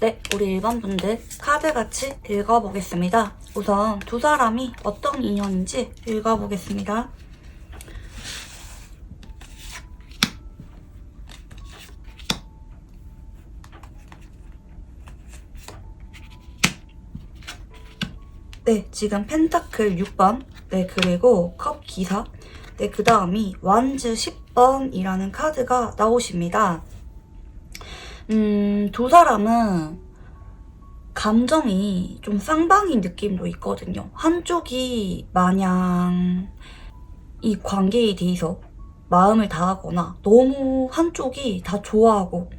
네, 우리 1번 분들 카드 같이 읽어보겠습니다. 우선 두 사람이 어떤 인연인지 읽어보겠습니다. 네, 지금 펜타클 6번, 네, 그리고 컵 기사, 네, 그 다음이 완즈 10번이라는 카드가 나오십니다. 두 사람은 감정이 좀 쌍방인 느낌도 있거든요. 한쪽이 마냥 이 관계에 대해서 마음을 다하거나 너무 한쪽이 다 좋아하고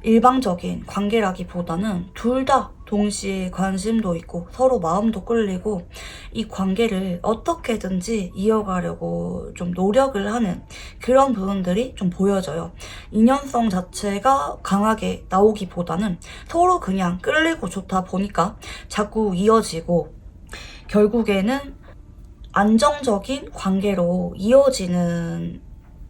일방적인 관계라기보다는 둘 다 동시에 관심도 있고 서로 마음도 끌리고 이 관계를 어떻게든지 이어가려고 좀 노력을 하는 그런 부분들이 좀 보여져요. 인연성 자체가 강하게 나오기보다는 서로 그냥 끌리고 좋다 보니까 자꾸 이어지고 결국에는 안정적인 관계로 이어지는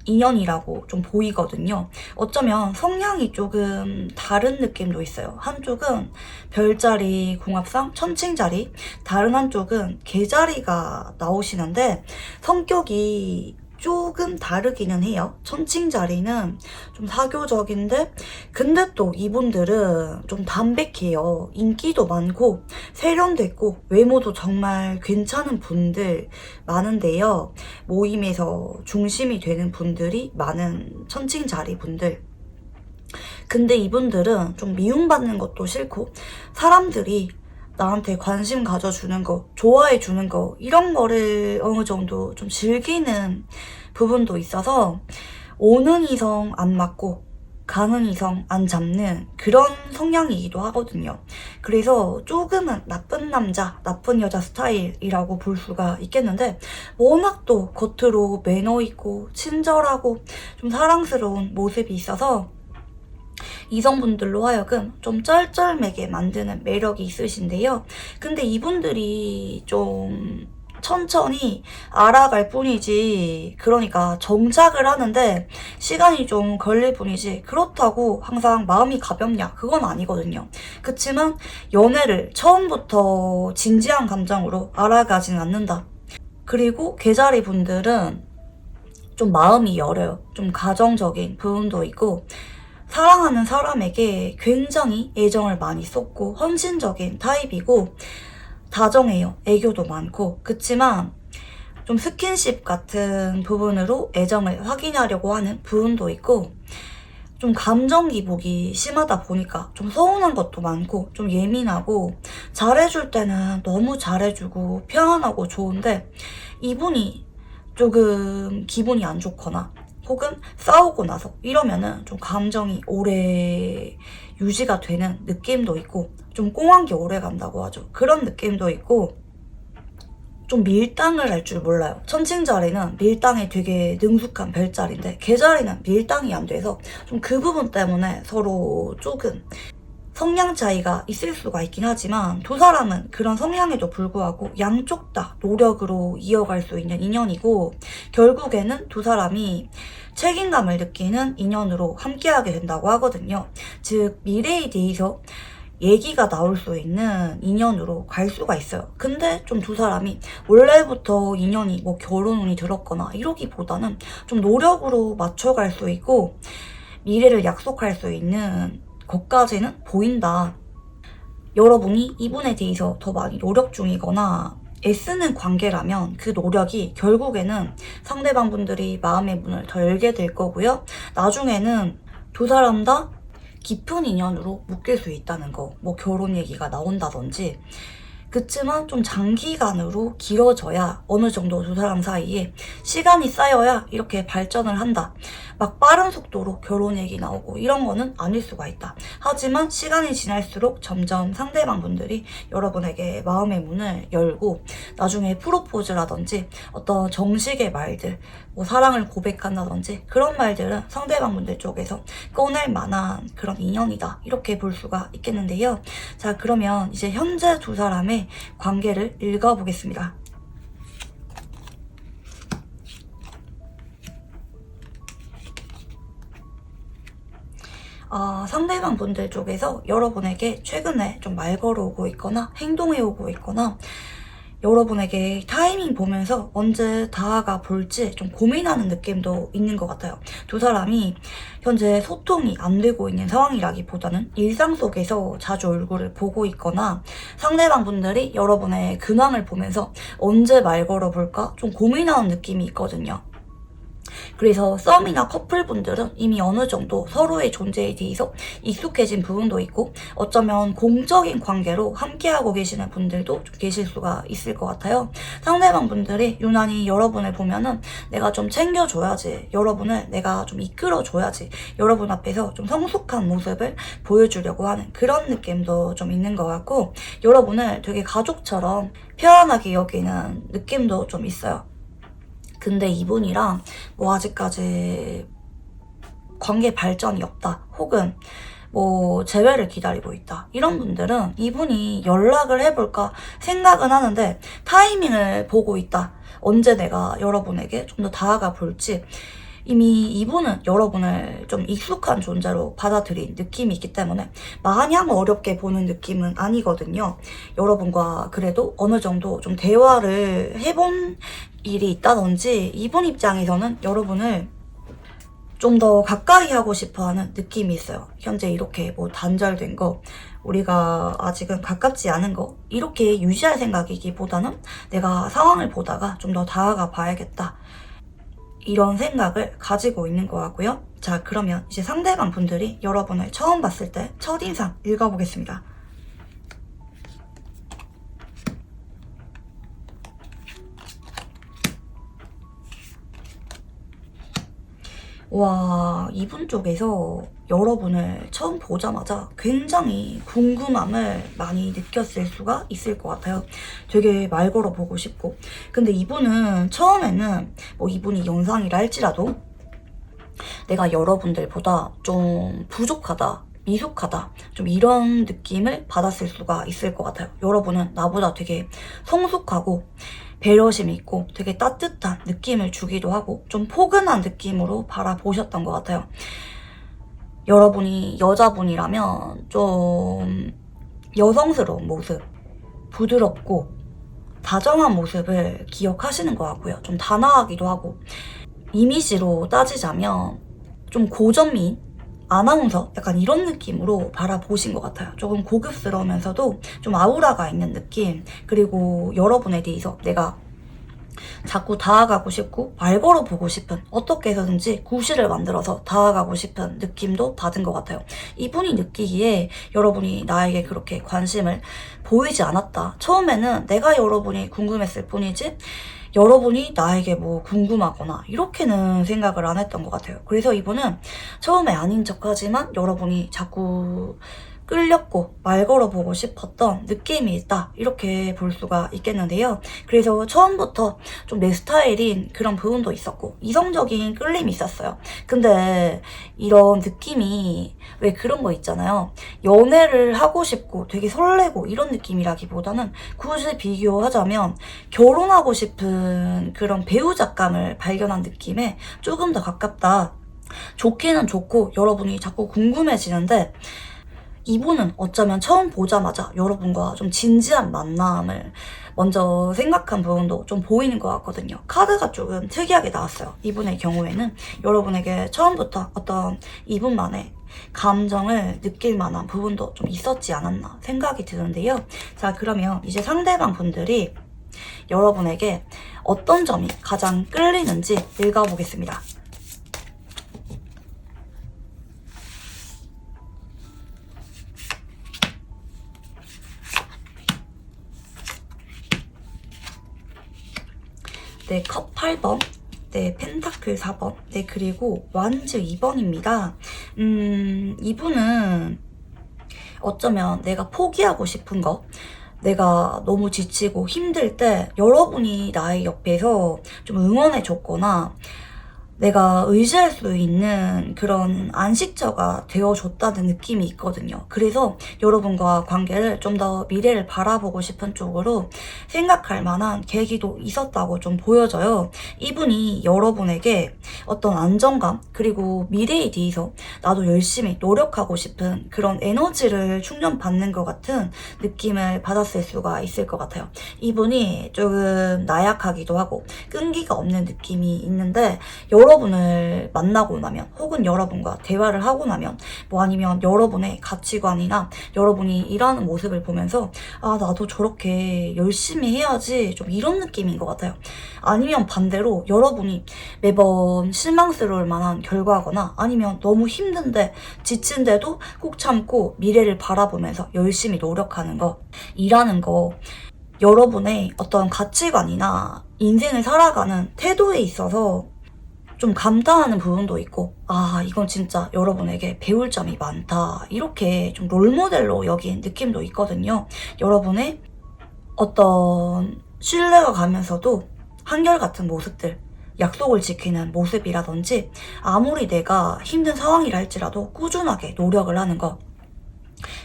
인연이라고 좀 보이거든요. 어쩌면 성향이 조금 다른 느낌도 있어요. 한쪽은 별자리 궁합상 천칭자리, 다른 한쪽은 개자리가 나오시는데 성격이 조금 다르기는 해요. 천칭자리는 좀 사교적인데 근데 또 이분들은 좀 담백해요. 인기도 많고 세련됐고 외모도 정말 괜찮은 분들 많은데요. 모임에서 중심이 되는 분들이 많은 천칭자리 분들. 근데 이분들은 좀 미움받는 것도 싫고 사람들이 나한테 관심 가져주는 거, 좋아해주는 거 이런 거를 어느 정도 좀 즐기는 부분도 있어서 오는 이성 안 맞고 가는 이성 안 잡는 그런 성향이기도 하거든요. 그래서 조금은 나쁜 남자, 나쁜 여자 스타일이라고 볼 수가 있겠는데 워낙 또 겉으로 매너 있고 친절하고 좀 사랑스러운 모습이 있어서 이성분들로 하여금 좀 쩔쩔매게 만드는 매력이 있으신데요. 근데 이분들이 좀 천천히 알아갈 뿐이지, 그러니까 정착을 하는데 시간이 좀 걸릴 뿐이지 그렇다고 항상 마음이 가볍냐 그건 아니거든요. 그치만 연애를 처음부터 진지한 감정으로 알아가진 않는다. 그리고 개자리 분들은 좀 마음이 여려요. 좀 가정적인 부분도 있고 사랑하는 사람에게 굉장히 애정을 많이 쏟고 헌신적인 타입이고 다정해요. 애교도 많고. 그치만 좀 스킨십 같은 부분으로 애정을 확인하려고 하는 부분도 있고 좀 감정 기복이 심하다 보니까 좀 서운한 것도 많고 좀 예민하고 잘해줄 때는 너무 잘해주고 평안하고 좋은데 이분이 조금 기분이 안 좋거나 혹은 싸우고 나서 이러면은 좀 감정이 오래 유지가 되는 느낌도 있고 좀 꽁한 게 오래 간다고 하죠. 그런 느낌도 있고 좀 밀당을 할 줄 몰라요. 천칭자리는 밀당에 되게 능숙한 별자리인데 개자리는 밀당이 안 돼서 좀 그 부분 때문에 서로 조금 성향 차이가 있을 수가 있긴 하지만 두 사람은 그런 성향에도 불구하고 양쪽 다 노력으로 이어갈 수 있는 인연이고 결국에는 두 사람이 책임감을 느끼는 인연으로 함께하게 된다고 하거든요. 즉 미래에 대해서 얘기가 나올 수 있는 인연으로 갈 수가 있어요. 근데 좀 두 사람이 원래부터 인연이 뭐 결혼운이 들었거나 이러기보다는 좀 노력으로 맞춰갈 수 있고 미래를 약속할 수 있는 것까지는 보인다. 여러분이 이분에 대해서 더 많이 노력 중이거나 애쓰는 관계라면 그 노력이 결국에는 상대방 분들이 마음의 문을 더 열게 될 거고요. 나중에는 두 사람 다 깊은 인연으로 묶일 수 있다는 거, 뭐 결혼 얘기가 나온다든지. 그치만 좀 장기간으로 길어져야 어느 정도 두 사람 사이에 시간이 쌓여야 이렇게 발전을 한다. 막 빠른 속도로 결혼 얘기 나오고 이런 거는 아닐 수가 있다. 하지만 시간이 지날수록 점점 상대방 분들이 여러분에게 마음의 문을 열고 나중에 프로포즈라든지 어떤 정식의 말들, 뭐 사랑을 고백한다든지 그런 말들은 상대방 분들 쪽에서 꺼낼 만한 그런 인연이다. 이렇게 볼 수가 있겠는데요. 자, 그러면 이제 현재 두 사람의 관계를 읽어보겠습니다. 상대방 분들 쪽에서 여러분에게 최근에 좀 말 걸어오고 있거나 행동해오고 있거나 여러분에게 타이밍 보면서 언제 다가가 볼지 좀 고민하는 느낌도 있는 것 같아요. 두 사람이 현재 소통이 안 되고 있는 상황이라기보다는 일상 속에서 자주 얼굴을 보고 있거나 상대방 분들이 여러분의 근황을 보면서 언제 말 걸어볼까 좀 고민하는 느낌이 있거든요. 그래서 썸이나 커플분들은 이미 어느 정도 서로의 존재에 대해서 익숙해진 부분도 있고 어쩌면 공적인 관계로 함께하고 계시는 분들도 좀 계실 수가 있을 것 같아요. 상대방 분들이 유난히 여러분을 보면은 내가 좀 챙겨줘야지, 여러분을 내가 좀 이끌어줘야지, 여러분 앞에서 좀 성숙한 모습을 보여주려고 하는 그런 느낌도 좀 있는 것 같고 여러분을 되게 가족처럼 편안하게 여기는 느낌도 좀 있어요. 근데 이분이랑 뭐 아직까지 관계 발전이 없다 혹은 뭐 재회를 기다리고 있다 이런 분들은 이분이 연락을 해볼까 생각은 하는데 타이밍을 보고 있다. 언제 내가 여러분에게 좀 더 다가가 볼지 이미 이분은 여러분을 좀 익숙한 존재로 받아들인 느낌이 있기 때문에 마냥 어렵게 보는 느낌은 아니거든요. 여러분과 그래도 어느 정도 좀 대화를 해본 일이 있다든지 이분 입장에서는 여러분을 좀 더 가까이 하고 싶어 하는 느낌이 있어요. 현재 이렇게 뭐 단절된 거, 우리가 아직은 가깝지 않은 거, 이렇게 유지할 생각이기보다는 내가 상황을 보다가 좀 더 다가가 봐야겠다. 이런 생각을 가지고 있는 것 같고요. 자, 그러면 이제 상대방 분들이 여러분을 처음 봤을 때 첫인상 읽어보겠습니다. 와, 이분 쪽에서 여러분을 처음 보자마자 굉장히 궁금함을 많이 느꼈을 수가 있을 것 같아요. 되게 말 걸어보고 싶고. 근데 이분은 처음에는 뭐 이분이 영상이라 할지라도 내가 여러분들보다 좀 부족하다, 미숙하다, 좀 이런 느낌을 받았을 수가 있을 것 같아요. 여러분은 나보다 되게 성숙하고 배려심 있고 되게 따뜻한 느낌을 주기도 하고 좀 포근한 느낌으로 바라보셨던 것 같아요. 여러분이 여자분이라면 좀 여성스러운 모습, 부드럽고 다정한 모습을 기억하시는 것 같고요. 좀 단아하기도 하고 이미지로 따지자면 좀 고전미인 아나운서 약간 이런 느낌으로 바라보신 것 같아요. 조금 고급스러우면서도 좀 아우라가 있는 느낌. 그리고 여러분에 대해서 내가 자꾸 다가가고 싶고 말 걸어보고 싶은, 어떻게 해서든지 구실을 만들어서 다가가고 싶은 느낌도 받은 것 같아요. 이분이 느끼기에 여러분이 나에게 그렇게 관심을 보이지 않았다. 처음에는 내가 여러분이 궁금했을 뿐이지 여러분이 나에게 뭐 궁금하거나 이렇게는 생각을 안 했던 것 같아요. 그래서 이분은 처음에 아닌 척하지만 여러분이 자꾸 끌렸고 말 걸어보고 싶었던 느낌이 있다, 이렇게 볼 수가 있겠는데요. 그래서 처음부터 좀 내 스타일인 그런 부분도 있었고 이성적인 끌림이 있었어요. 근데 이런 느낌이 왜 그런 거 있잖아요. 연애를 하고 싶고 되게 설레고 이런 느낌이라기보다는 굳이 비교하자면 결혼하고 싶은 그런 배우자감을 발견한 느낌에 조금 더 가깝다. 좋기는 좋고 여러분이 자꾸 궁금해지는데 이분은 어쩌면 처음 보자마자 여러분과 좀 진지한 만남을 먼저 생각한 부분도 좀 보이는 것 같거든요. 카드가 조금 특이하게 나왔어요. 이분의 경우에는 여러분에게 처음부터 어떤 이분만의 감정을 느낄 만한 부분도 좀 있었지 않았나 생각이 드는데요. 자, 그러면 이제 상대방 분들이 여러분에게 어떤 점이 가장 끌리는지 읽어보겠습니다. 네, 컵 8번, 네, 펜타클 4번, 네, 그리고 완즈 2번입니다. 이분은 어쩌면 내가 포기하고 싶은 거, 내가 너무 지치고 힘들 때 여러분이 나의 옆에서 좀 응원해줬거나 내가 의지할 수 있는 그런 안식처가 되어줬다는 느낌이 있거든요. 그래서 여러분과 관계를 좀 더 미래를 바라보고 싶은 쪽으로 생각할 만한 계기도 있었다고 좀 보여져요. 이분이 여러분에게 어떤 안정감 그리고 미래에 대해서 나도 열심히 노력하고 싶은 그런 에너지를 충전받는 것 같은 느낌을 받았을 수가 있을 것 같아요. 이분이 조금 나약하기도 하고 끈기가 없는 느낌이 있는데 여러분을 만나고 나면 혹은 여러분과 대화를 하고 나면 뭐 아니면 여러분의 가치관이나 여러분이 일하는 모습을 보면서 아 나도 저렇게 열심히 해야지 좀 이런 느낌인 것 같아요. 아니면 반대로 여러분이 매번 실망스러울 만한 결과거나 아니면 너무 힘든데 지친데도 꼭 참고 미래를 바라보면서 열심히 노력하는 거 일하는 거 여러분의 어떤 가치관이나 인생을 살아가는 태도에 있어서 좀 감탄하는 부분도 있고 아 이건 진짜 여러분에게 배울 점이 많다 이렇게 좀 롤모델로 여긴 느낌도 있거든요. 여러분의 어떤 신뢰가 가면서도 한결같은 모습들 약속을 지키는 모습이라든지 아무리 내가 힘든 상황이라 할지라도 꾸준하게 노력을 하는 것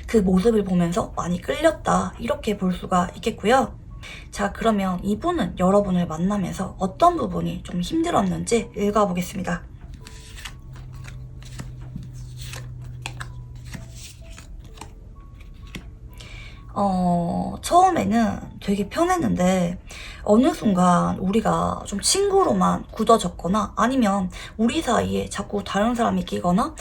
그 모습을 보면서 많이 끌렸다 이렇게 볼 수가 있겠고요. 자 그러면 이분은 여러분을 만나면서 어떤 부분이 좀 힘들었는지 읽어보겠습니다. 처음에는 되게 편했는데 어느 순간 우리가 좀 친구로만 굳어졌거나 아니면 우리 사이에 자꾸 다른 사람이 끼거나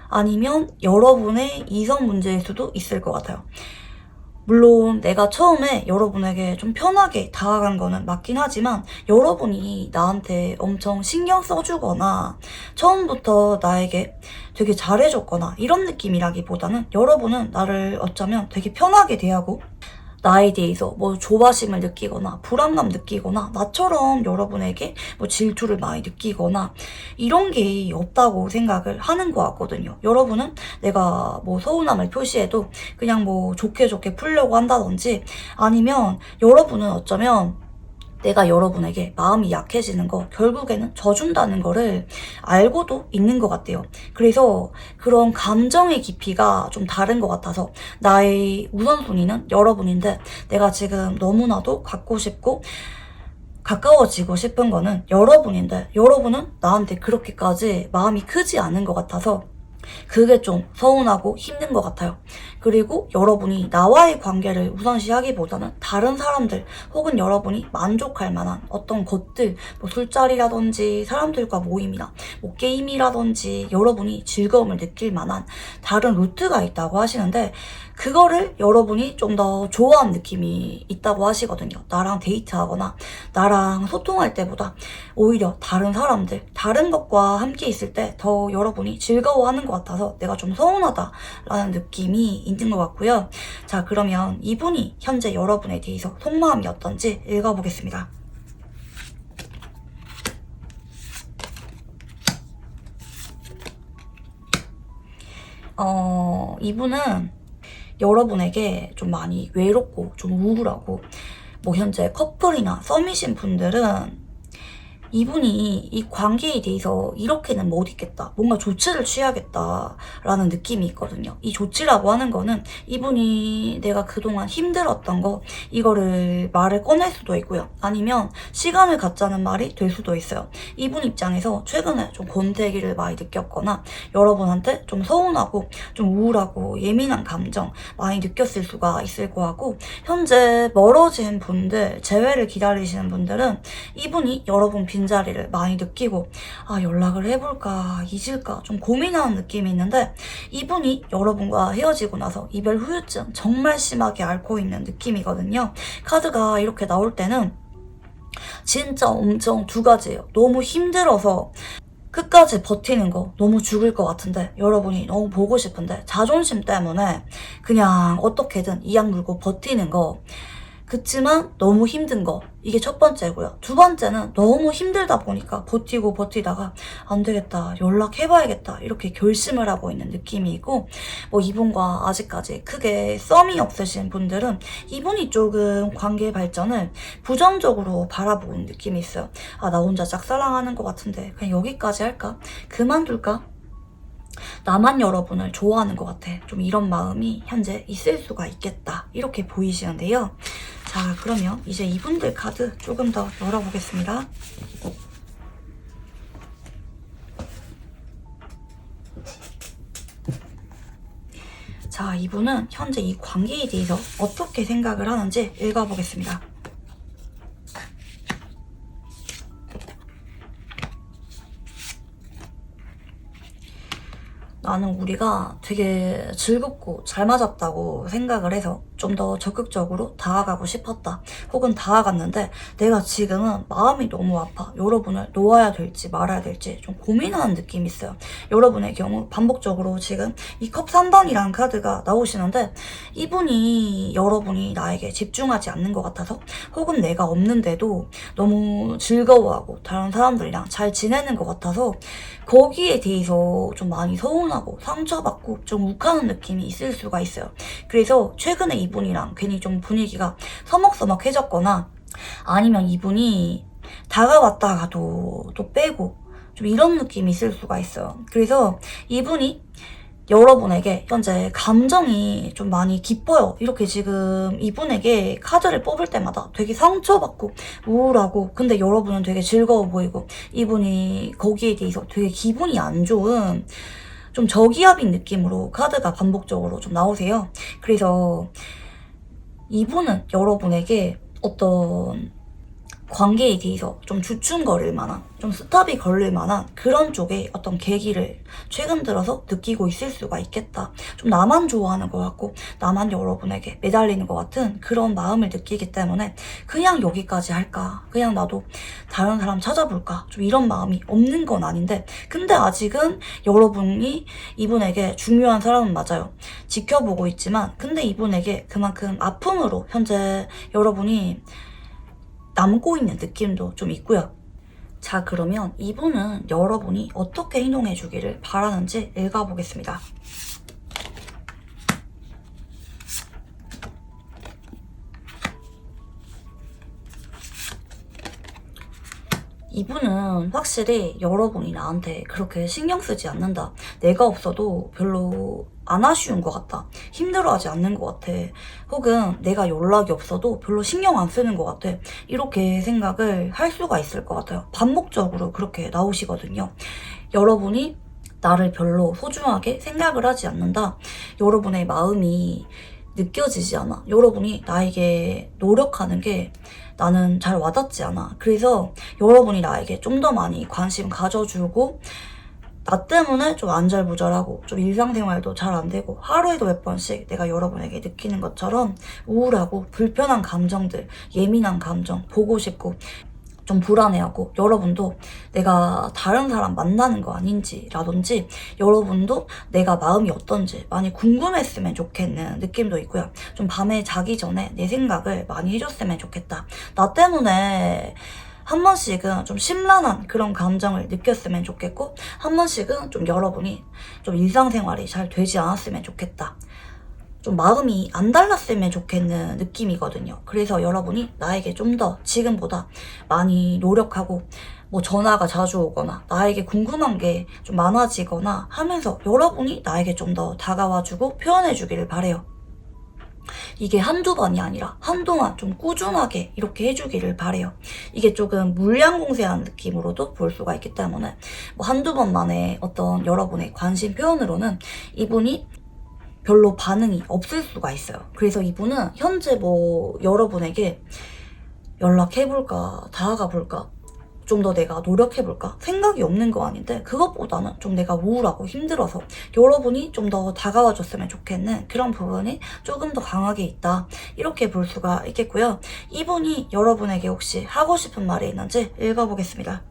아니면 여러분의 이성 문제일 수도 있을 것 같아요. 물론 내가 처음에 여러분에게 좀 편하게 다가간 거는 맞긴 하지만 여러분이 나한테 엄청 신경 써주거나 처음부터 나에게 되게 잘해줬거나 이런 느낌이라기보다는 여러분은 나를 어쩌면 되게 편하게 대하고 나에 대해서 뭐 조바심을 느끼거나 불안감 느끼거나 나처럼 여러분에게 뭐 질투를 많이 느끼거나 이런 게 없다고 생각을 하는 것 같거든요. 여러분은 내가 뭐 서운함을 표시해도 그냥 뭐 좋게 좋게 풀려고 한다든지 아니면 여러분은 어쩌면 내가 여러분에게 마음이 약해지는 거 결국에는 져준다는 거를 알고도 있는 것 같아요. 그래서 그런 감정의 깊이가 좀 다른 것 같아서 나의 우선순위는 여러분인데 내가 지금 너무나도 갖고 싶고 가까워지고 싶은 거는 여러분인데 여러분은 나한테 그렇게까지 마음이 크지 않은 것 같아서 그게 좀 서운하고 힘든 것 같아요. 그리고 여러분이 나와의 관계를 우선시하기보다는 다른 사람들 혹은 여러분이 만족할 만한 어떤 것들 뭐 술자리라든지 사람들과 모임이나 뭐 게임이라든지 여러분이 즐거움을 느낄 만한 다른 루트가 있다고 하시는데 그거를 여러분이 좀 더 좋아하는 느낌이 있다고 하시거든요. 나랑 데이트하거나 나랑 소통할 때보다 오히려 다른 사람들, 다른 것과 함께 있을 때 더 여러분이 즐거워하는 것 같아서 내가 좀 서운하다라는 느낌이 있는 것 같고요. 자, 그러면 이분이 현재 여러분에 대해서 속마음이 어떤지 읽어보겠습니다. 이분은 여러분에게 좀 많이 외롭고 좀 우울하고 뭐 현재 커플이나 썸이신 분들은 이분이 이 관계에 대해서 이렇게는 못 있겠다. 뭔가 조치를 취하겠다라는 느낌이 있거든요. 이 조치라고 하는 거는 이분이 내가 그동안 힘들었던 거 이거를 말을 꺼낼 수도 있고요. 아니면 시간을 갖자는 말이 될 수도 있어요. 이분 입장에서 최근에 좀 권태기를 많이 느꼈거나 여러분한테 좀 서운하고 좀 우울하고 예민한 감정 많이 느꼈을 수가 있을 것 같고 현재 멀어진 분들, 재회를 기다리시는 분들은 이분이 여러분 빈자리를 많이 느끼고 아 연락을 해볼까 잊을까 좀 고민하는 느낌이 있는데 이분이 여러분과 헤어지고 나서 이별 후유증 정말 심하게 앓고 있는 느낌이거든요. 카드가 이렇게 나올 때는 진짜 엄청 두 가지예요. 너무 힘들어서 끝까지 버티는 거 너무 죽을 것 같은데 여러분이 너무 보고 싶은데 자존심 때문에 그냥 어떻게든 이악 물고 버티는 거 그치만 너무 힘든 거, 이게 첫 번째고요. 두 번째는 너무 힘들다 보니까 버티다가 안 되겠다, 연락해봐야겠다 이렇게 결심을 하고 있는 느낌이고, 뭐 이분과 아직까지 크게 썸이 없으신 분들은 이분이 조금 관계 발전을 부정적으로 바라보는 느낌이 있어요. 아, 나 혼자 짝사랑하는 것 같은데 그냥 여기까지 할까? 그만둘까? 나만 여러분을 좋아하는 것 같아. 좀 이런 마음이 현재 있을 수가 있겠다, 이렇게 보이시는데요. 자, 그러면 이제 이분들 카드 조금 더 열어보겠습니다. 자, 이분은 현재 이 관계에 대해서 어떻게 생각을 하는지 읽어보겠습니다. 나는 우리가 되게 즐겁고 잘 맞았다고 생각을 해서 좀 더 적극적으로 다가가고 싶었다. 혹은 다가갔는데 내가 지금은 마음이 너무 아파. 여러분을 놓아야 될지 말아야 될지 좀 고민하는 느낌이 있어요. 여러분의 경우 반복적으로 지금 이 컵 3번이라는 카드가 나오시는데 이분이 여러분이 나에게 집중하지 않는 것 같아서, 혹은 내가 없는데도 너무 즐거워하고 다른 사람들이랑 잘 지내는 것 같아서 거기에 대해서 좀 많이 서운하고 상처받고 좀 욱하는 느낌이 있을 수가 있어요. 그래서 최근에 이분이랑 괜히 좀 분위기가 서먹서먹해졌거나, 아니면 이분이 다가왔다가도 또 빼고 좀 이런 느낌이 있을 수가 있어요. 그래서 이분이 여러분에게 현재 감정이 좀 많이 깊어요. 이렇게 지금 이분에게 카드를 뽑을 때마다 되게 상처받고 우울하고, 근데 여러분은 되게 즐거워 보이고, 이분이 거기에 대해서 되게 기분이 안 좋은 좀 저기압인 느낌으로 카드가 반복적으로 좀 나오세요. 그래서 이분은 여러분에게 어떤 관계에 대해서 좀 주춤거릴 만한, 좀 스탑이 걸릴 만한 그런 쪽의 어떤 계기를 최근 들어서 느끼고 있을 수가 있겠다. 좀 나만 좋아하는 것 같고 나만 여러분에게 매달리는 것 같은 그런 마음을 느끼기 때문에 그냥 여기까지 할까? 그냥 나도 다른 사람 찾아볼까? 좀 이런 마음이 없는 건 아닌데, 근데 아직은 여러분이 이분에게 중요한 사람은 맞아요. 지켜보고 있지만 근데 이분에게 그만큼 아픔으로 현재 여러분이 남고 있는 느낌도 좀 있고요. 자, 그러면 이분은 여러분이 어떻게 행동해 주기를 바라는지 읽어보겠습니다. 이분은 확실히 여러분이 나한테 그렇게 신경 쓰지 않는다. 내가 없어도 별로 안 아쉬운 것 같다. 힘들어하지 않는 것 같아. 혹은 내가 연락이 없어도 별로 신경 안 쓰는 것 같아. 이렇게 생각을 할 수가 있을 것 같아요. 반복적으로 그렇게 나오시거든요. 여러분이 나를 별로 소중하게 생각을 하지 않는다. 여러분의 마음이 느껴지지 않아. 여러분이 나에게 노력하는 게 나는 잘 와닿지 않아. 그래서 여러분이 나에게 좀 더 많이 관심 가져주고, 나 때문에 좀 안절부절하고 좀 일상생활도 잘 안 되고 하루에도 몇 번씩 내가 여러분에게 느끼는 것처럼 우울하고 불편한 감정들, 예민한 감정, 보고 싶고 좀 불안해하고, 여러분도 내가 다른 사람 만나는 거 아닌지라든지 여러분도 내가 마음이 어떤지 많이 궁금했으면 좋겠는 느낌도 있고요. 좀 밤에 자기 전에 내 생각을 많이 해줬으면 좋겠다. 나 때문에 한 번씩은 좀 심란한 그런 감정을 느꼈으면 좋겠고, 한 번씩은 좀 여러분이 좀 일상생활이 잘 되지 않았으면 좋겠다. 좀 마음이 안 달랐으면 좋겠는 느낌이거든요. 그래서 여러분이 나에게 좀 더 지금보다 많이 노력하고, 뭐 전화가 자주 오거나 나에게 궁금한 게 좀 많아지거나 하면서 여러분이 나에게 좀 더 다가와주고 표현해주기를 바래요. 이게 한두 번이 아니라 한동안 좀 꾸준하게 이렇게 해주기를 바래요. 이게 조금 물량공세하는 느낌으로도 볼 수가 있기 때문에 뭐 한두 번 만에 어떤 여러분의 관심 표현으로는 이분이 별로 반응이 없을 수가 있어요. 그래서 이분은 현재 뭐 여러분에게 연락해볼까, 다가가볼까, 좀 더 내가 노력해볼까 생각이 없는 거 아닌데, 그것보다는 좀 내가 우울하고 힘들어서 여러분이 좀 더 다가와줬으면 좋겠는 그런 부분이 조금 더 강하게 있다, 이렇게 볼 수가 있겠고요. 이분이 여러분에게 혹시 하고 싶은 말이 있는지 읽어보겠습니다.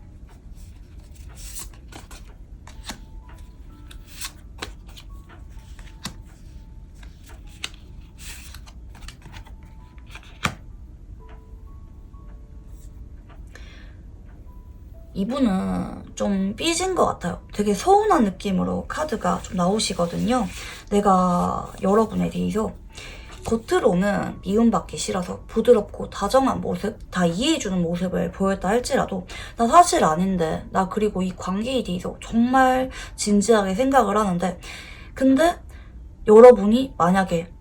이분은 좀 삐진 것 같아요. 되게 서운한 느낌으로 카드가 좀 나오시거든요. 내가 여러분에 대해서 겉으로는 미움받기 싫어서 부드럽고 다정한 모습, 다 이해해주는 모습을 보였다 할지라도 나 사실 아닌데, 나 그리고 이 관계에 대해서 정말 진지하게 생각을 하는데, 근데 여러분이 만약에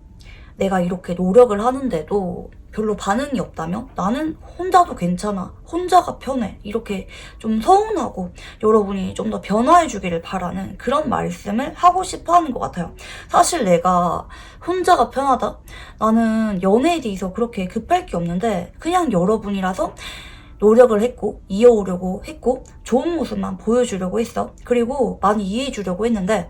내가 이렇게 노력을 하는데도 별로 반응이 없다면 나는 혼자도 괜찮아, 혼자가 편해, 이렇게 좀 서운하고 여러분이 좀 더 변화해주기를 바라는 그런 말씀을 하고 싶어 하는 것 같아요. 사실 내가 혼자가 편하다? 나는 연애에 대해서 그렇게 급할 게 없는데 그냥 여러분이라서 노력을 했고 이어오려고 했고 좋은 모습만 보여주려고 했어. 그리고 많이 이해해주려고 했는데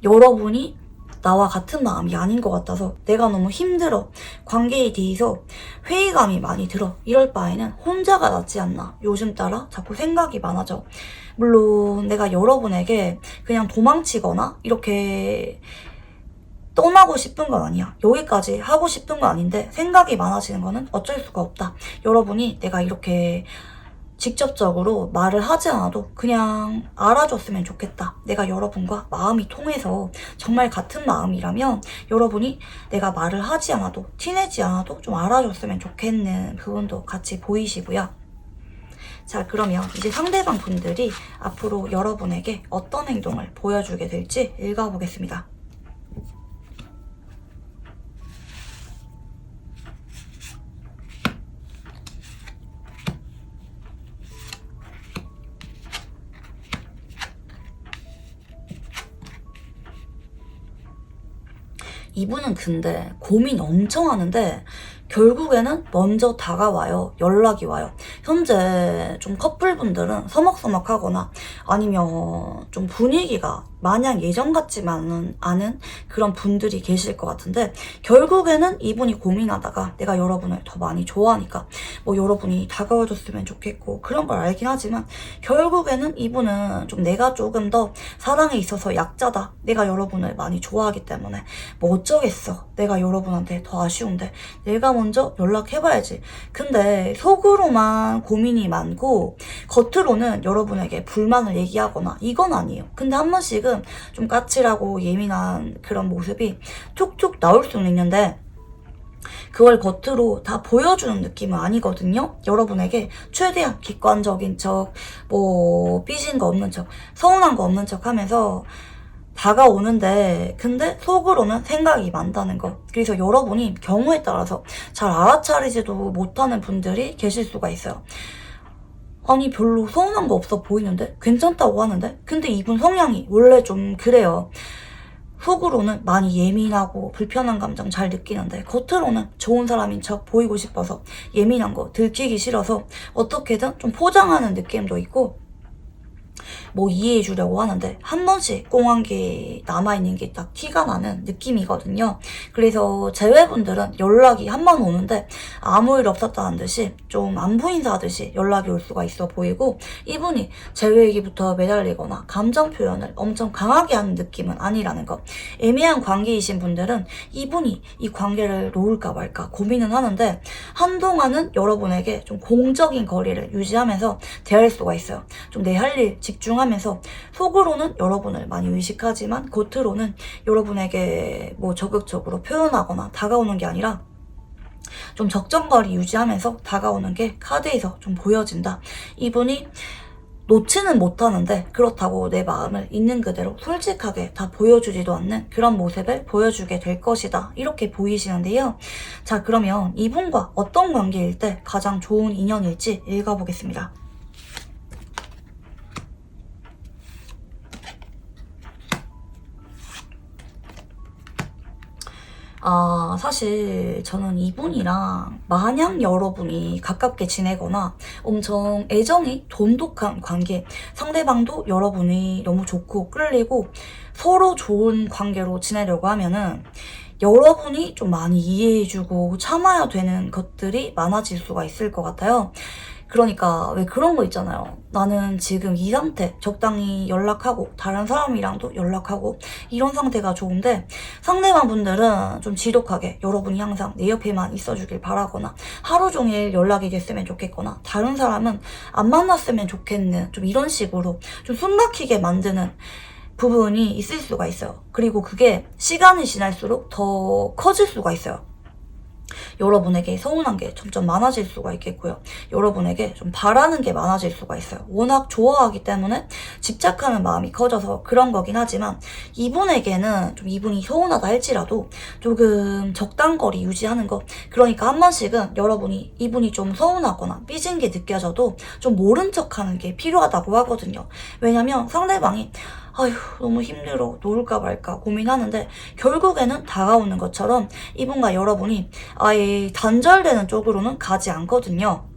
여러분이 나와 같은 마음이 아닌 것 같아서 내가 너무 힘들어, 관계에 대해서 회의감이 많이 들어, 이럴 바에는 혼자가 낫지 않나 요즘 따라 자꾸 생각이 많아져. 물론 내가 여러분에게 그냥 도망치거나 이렇게 떠나고 싶은 건 아니야. 여기까지 하고 싶은 건 아닌데 생각이 많아지는 거는 어쩔 수가 없다. 여러분이 내가 이렇게 직접적으로 말을 하지 않아도 그냥 알아줬으면 좋겠다. 내가 여러분과 마음이 통해서 정말 같은 마음이라면 여러분이 내가 말을 하지 않아도, 티내지 않아도 좀 알아줬으면 좋겠는 부분도 같이 보이시고요. 자, 그러면 이제 상대방 분들이 앞으로 여러분에게 어떤 행동을 보여주게 될지 읽어보겠습니다. 이분은 근데 고민 엄청 하는데 결국에는 먼저 다가와요. 연락이 와요. 현재 좀 커플분들은 서먹서먹하거나 아니면 좀 분위기가 마냥 예전 같지만은 않은 그런 분들이 계실 것 같은데 결국에는 이분이 고민하다가 내가 여러분을 더 많이 좋아하니까 뭐 여러분이 다가와줬으면 좋겠고 그런 걸 알긴 하지만 결국에는 이분은 좀 내가 조금 더 사랑에 있어서 약자다, 내가 여러분을 많이 좋아하기 때문에 뭐 어쩌겠어, 내가 여러분한테 더 아쉬운데 내가 먼저 연락해봐야지. 근데 속으로만 고민이 많고 겉으로는 여러분에게 불만을 얘기하거나 이건 아니에요. 근데 한 번씩은 좀 까칠하고 예민한 그런 모습이 툭툭 나올 수는 있는데 그걸 겉으로 다 보여주는 느낌은 아니거든요. 여러분에게 최대한 객관적인 척, 뭐 삐진 거 없는 척, 서운한 거 없는 척 하면서 다가오는데 근데 속으로는 생각이 많다는 거. 그래서 여러분이 경우에 따라서 잘 알아차리지도 못하는 분들이 계실 수가 있어요. 아니 별로 서운한 거 없어 보이는데? 괜찮다고 하는데? 근데 이분 성향이 원래 좀 그래요. 속으로는 많이 예민하고 불편한 감정 잘 느끼는데 겉으로는 좋은 사람인 척 보이고 싶어서 예민한 거 들키기 싫어서 어떻게든 좀 포장하는 느낌도 있고 뭐 이해해 주려고 하는데 한 번씩 꽁한 게 남아있는 게 딱 티가 나는 느낌이거든요. 그래서 제외분들은 연락이 한 번 오는데 아무 일 없었다는 듯이 좀 안부 인사하듯이 연락이 올 수가 있어 보이고 이분이 제외 얘기부터 매달리거나 감정 표현을 엄청 강하게 하는 느낌은 아니라는 거. 애매한 관계이신 분들은 이분이 이 관계를 놓을까 말까 고민은 하는데 한동안은 여러분에게 좀 공적인 거리를 유지하면서 대할 수가 있어요. 좀 내 할 일 집중하면서 속으로는 여러분을 많이 의식하지만 겉으로는 여러분에게 뭐 적극적으로 표현하거나 다가오는 게 아니라 좀 적정거리 유지하면서 다가오는 게 카드에서 좀 보여진다. 이분이 놓지는 못하는데 그렇다고 내 마음을 있는 그대로 솔직하게 다 보여주지도 않는 그런 모습을 보여주게 될 것이다. 이렇게 보이시는데요. 자, 그러면 이분과 어떤 관계일 때 가장 좋은 인연일지 읽어보겠습니다. 사실 저는 이분이랑 마냥 여러분이 가깝게 지내거나 엄청 애정이 돈독한 관계, 상대방도 여러분이 너무 좋고 끌리고 서로 좋은 관계로 지내려고 하면은 여러분이 좀 많이 이해해주고 참아야 되는 것들이 많아질 수가 있을 것 같아요. 그러니까 왜 그런 거 있잖아요. 나는 지금 이 상태, 적당히 연락하고 다른 사람이랑도 연락하고 이런 상태가 좋은데, 상대방 분들은 좀 지독하게 여러분이 항상 내 옆에만 있어주길 바라거나 하루 종일 연락이 됐으면 좋겠거나 다른 사람은 안 만났으면 좋겠는, 좀 이런 식으로 좀 숨 막히게 만드는 부분이 있을 수가 있어요. 그리고 그게 시간이 지날수록 더 커질 수가 있어요. 여러분에게 서운한 게 점점 많아질 수가 있겠고요. 여러분에게 좀 바라는 게 많아질 수가 있어요. 워낙 좋아하기 때문에 집착하는 마음이 커져서 그런 거긴 하지만, 이분에게는 좀 이분이 서운하다 할지라도 조금 적당거리 유지하는 거, 그러니까 한 번씩은 여러분이 이분이 좀 서운하거나 삐진 게 느껴져도 좀 모른 척하는 게 필요하다고 하거든요. 왜냐면 상대방이 아휴 너무 힘들어 놓을까 말까 고민하는데, 결국에는 다가오는 것처럼 이분과 여러분이 아예 단절되는 쪽으로는 가지 않거든요.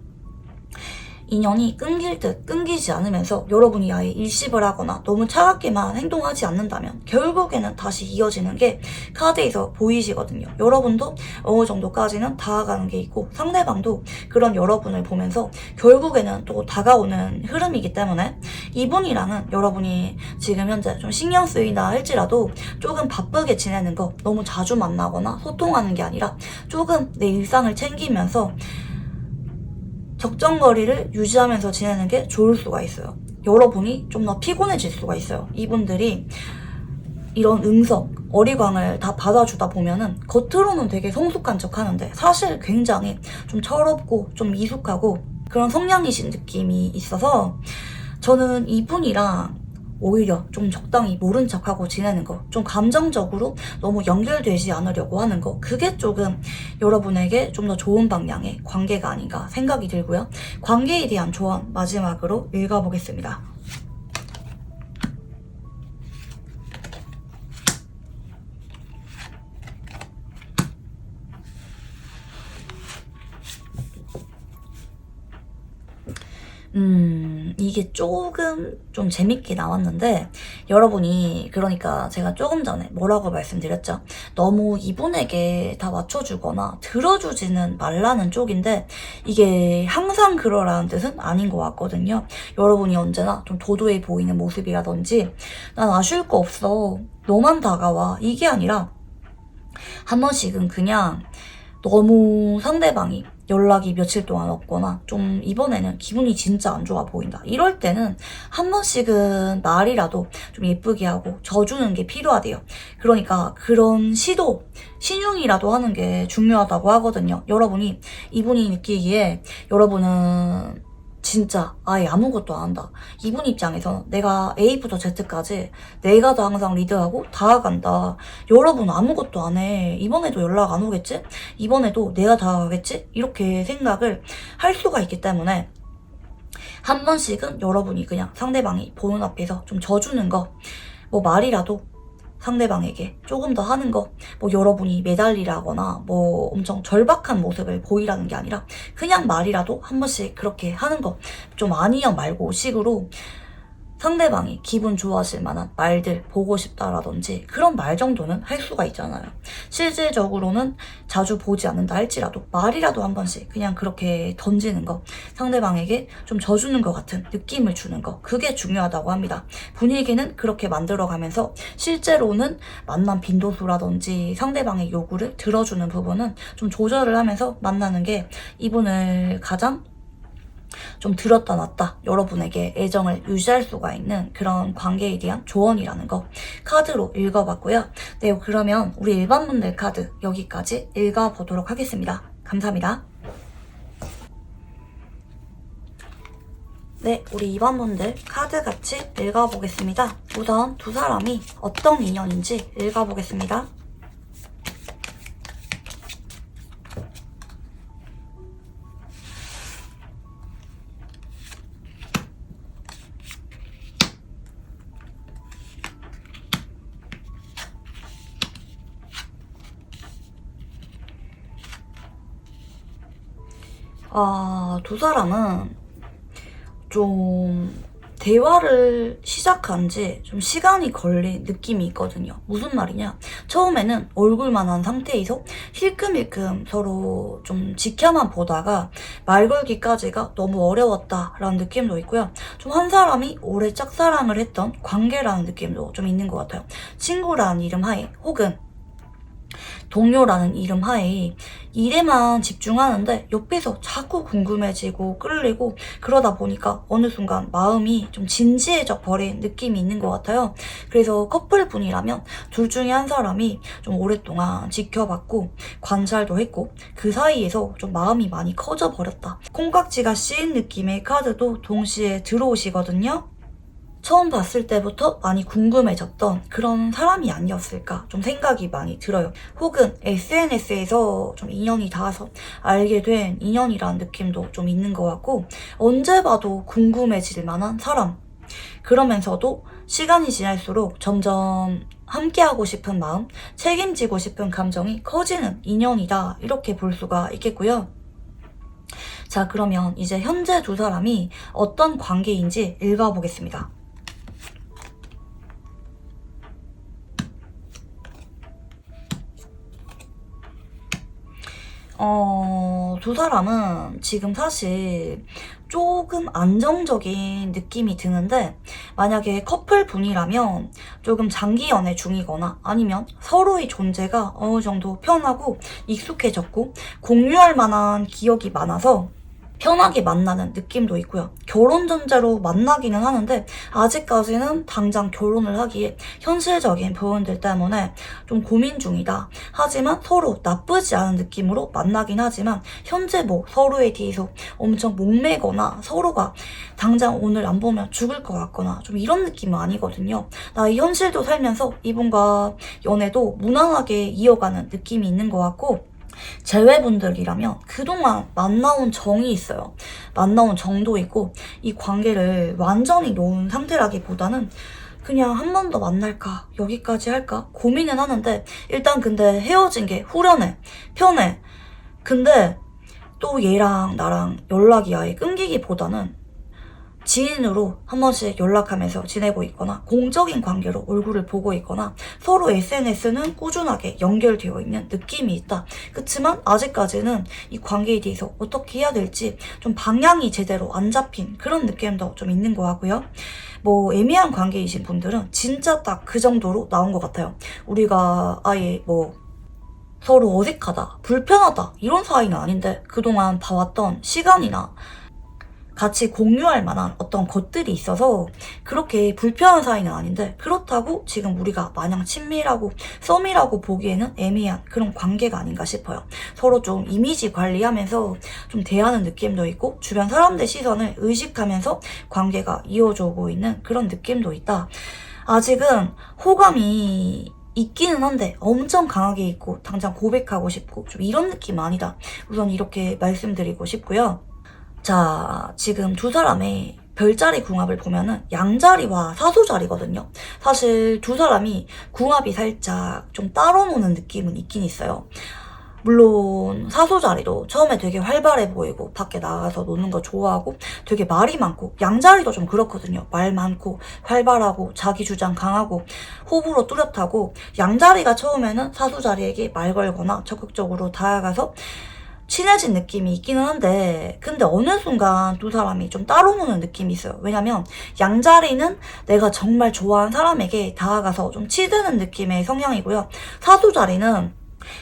인연이 끊길 듯 끊기지 않으면서 여러분이 아예 일십을 하거나 너무 차갑게만 행동하지 않는다면 결국에는 다시 이어지는 게 카드에서 보이시거든요. 여러분도 어느 정도까지는 다가가는 게 있고, 상대방도 그런 여러분을 보면서 결국에는 또 다가오는 흐름이기 때문에, 이분이랑은 여러분이 지금 현재 좀 신경 쓰이나 할지라도 조금 바쁘게 지내는 거, 너무 자주 만나거나 소통하는 게 아니라 조금 내 일상을 챙기면서 적정거리를 유지하면서 지내는 게 좋을 수가 있어요. 여러분이 좀 더 피곤해질 수가 있어요. 이분들이 이런 음성, 어리광을 다 받아주다 보면은 겉으로는 되게 성숙한 척 하는데 사실 굉장히 좀 철없고 좀 미숙하고 그런 성향이신 느낌이 있어서, 저는 이분이랑 오히려 좀 적당히 모른 척하고 지내는 거, 좀 감정적으로 너무 연결되지 않으려고 하는 거, 그게 조금 여러분에게 좀 더 좋은 방향의 관계가 아닌가 생각이 들고요. 관계에 대한 조언 마지막으로 읽어보겠습니다. 이게 조금 좀 재밌게 나왔는데, 여러분이 그러니까 제가 조금 전에 뭐라고 말씀드렸죠? 너무 이분에게 다 맞춰주거나 들어주지는 말라는 쪽인데, 이게 항상 그러라는 뜻은 아닌 것 같거든요. 여러분이 언제나 좀 도도해 보이는 모습이라든지 난 아쉬울 거 없어, 너만 다가와, 이게 아니라 한 번씩은 그냥 너무 상대방이 연락이 며칠 동안 없거나 좀 이번에는 기분이 진짜 안 좋아 보인다, 이럴 때는 한 번씩은 말이라도 좀 예쁘게 하고 져주는 게 필요하대요. 그러니까 그런 시도, 신용이라도 하는 게 중요하다고 하거든요. 여러분이 이분이 느끼기에 여러분은 진짜 아예 아무것도 안 한다, 이분 입장에서는 내가 A부터 Z까지 내가 다 항상 리드하고 다가간다, 여러분 아무것도 안 해, 이번에도 연락 안 오겠지, 이번에도 내가 다가가겠지, 이렇게 생각을 할 수가 있기 때문에 한 번씩은 여러분이 그냥 상대방이 보는 앞에서 좀 져주는 거, 뭐 말이라도 상대방에게 조금 더 하는 거, 뭐 여러분이 매달리라거나 뭐 엄청 절박한 모습을 보이라는 게 아니라 그냥 말이라도 한 번씩 그렇게 하는 거, 좀 아니요 말고 식으로 상대방이 기분 좋아질 만한 말들, 보고 싶다라든지 그런 말 정도는 할 수가 있잖아요. 실질적으로는 자주 보지 않는다 할지라도 말이라도 한 번씩 그냥 그렇게 던지는 거, 상대방에게 좀 져주는 것 같은 느낌을 주는 거, 그게 중요하다고 합니다. 분위기는 그렇게 만들어가면서 실제로는 만남 빈도수라든지 상대방의 요구를 들어주는 부분은 좀 조절을 하면서 만나는 게 이분을 가장 좀 들었다 놨다 여러분에게 애정을 유지할 수가 있는 그런 관계에 대한 조언이라는 거 카드로 읽어봤고요. 네, 그러면 우리 일반 분들 카드 여기까지 읽어보도록 하겠습니다. 감사합니다. 네, 우리 일반 분들 카드 같이 읽어보겠습니다. 우선 두 사람이 어떤 인연인지 읽어보겠습니다. 두 사람은 좀 대화를 시작한 지 좀 시간이 걸린 느낌이 있거든요. 무슨 말이냐? 처음에는 얼굴만 한 상태에서 힐끔힐끔 서로 좀 지켜만 보다가 말 걸기까지가 너무 어려웠다라는 느낌도 있고요. 좀 한 사람이 오래 짝사랑을 했던 관계라는 느낌도 좀 있는 것 같아요. 친구라는 이름 하에 혹은 동료라는 이름 하에 일에만 집중하는데 옆에서 자꾸 궁금해지고 끌리고 그러다 보니까 어느 순간 마음이 좀 진지해져 버린 느낌이 있는 것 같아요. 그래서 커플분이라면 둘 중에 한 사람이 좀 오랫동안 지켜봤고 관찰도 했고 그 사이에서 좀 마음이 많이 커져 버렸다. 콩깍지가 씌인 느낌의 카드도 동시에 들어오시거든요. 처음 봤을 때부터 많이 궁금해졌던 그런 사람이 아니었을까 좀 생각이 많이 들어요. 혹은 SNS에서 좀 인연이 닿아서 알게 된 인연이라는 느낌도 좀 있는 것 같고 언제 봐도 궁금해질 만한 사람. 그러면서도 시간이 지날수록 점점 함께하고 싶은 마음, 책임지고 싶은 감정이 커지는 인연이다. 이렇게 볼 수가 있겠고요. 자, 그러면 이제 현재 두 사람이 어떤 관계인지 읽어보겠습니다. 두 사람은 지금 사실 조금 안정적인 느낌이 드는데 만약에 커플분이라면 조금 장기 연애 중이거나 아니면 서로의 존재가 어느 정도 편하고 익숙해졌고 공유할 만한 기억이 많아서 편하게 만나는 느낌도 있고요. 결혼 전제로 만나기는 하는데 아직까지는 당장 결혼을 하기에 현실적인 부분들 때문에 좀 고민 중이다. 하지만 서로 나쁘지 않은 느낌으로 만나긴 하지만 현재 뭐 서로에 대해서 엄청 목매거나 서로가 당장 오늘 안 보면 죽을 것 같거나 좀 이런 느낌은 아니거든요. 나의 현실도 살면서 이분과 연애도 무난하게 이어가는 느낌이 있는 것 같고 재회분들이라면 그동안 만나온 정이 있어요. 만나온 정도 있고 이 관계를 완전히 놓은 상태라기보다는 그냥 한 번 더 만날까 여기까지 할까 고민은 하는데 일단 근데 헤어진 게 후련해 편해. 근데 또 얘랑 나랑 연락이 아예 끊기기보다는 지인으로 한 번씩 연락하면서 지내고 있거나 공적인 관계로 얼굴을 보고 있거나 서로 SNS는 꾸준하게 연결되어 있는 느낌이 있다. 그치만 아직까지는 이 관계에 대해서 어떻게 해야 될지 좀 방향이 제대로 안 잡힌 그런 느낌도 좀 있는 것 같고요. 뭐 애매한 관계이신 분들은 진짜 딱 그 정도로 나온 것 같아요. 우리가 아예 뭐 서로 어색하다, 불편하다 이런 사이는 아닌데 그동안 봐왔던 시간이나 같이 공유할 만한 어떤 것들이 있어서 그렇게 불편한 사이는 아닌데 그렇다고 지금 우리가 마냥 친밀하고 썸이라고 보기에는 애매한 그런 관계가 아닌가 싶어요. 서로 좀 이미지 관리하면서 좀 대하는 느낌도 있고 주변 사람들 시선을 의식하면서 관계가 이어져 오고 있는 그런 느낌도 있다. 아직은 호감이 있기는 한데 엄청 강하게 있고 당장 고백하고 싶고 좀 이런 느낌은 아니다. 우선 이렇게 말씀드리고 싶고요. 자, 지금 두 사람의 별자리 궁합을 보면은 양자리와 사소자리거든요. 사실 두 사람이 궁합이 살짝 좀 따로 노는 느낌은 있긴 있어요. 물론 사소자리도 처음에 되게 활발해 보이고 밖에 나가서 노는 거 좋아하고 되게 말이 많고 양자리도 좀 그렇거든요. 말 많고 활발하고 자기 주장 강하고 호불호 뚜렷하고 양자리가 처음에는 사소자리에게 말 걸거나 적극적으로 다가가서 친해진 느낌이 있기는 한데 근데 어느 순간 두 사람이 좀 따로 노는 느낌이 있어요. 왜냐면 양자리는 내가 정말 좋아하는 사람에게 다가가서 좀 치드는 느낌의 성향이고요. 사소자리는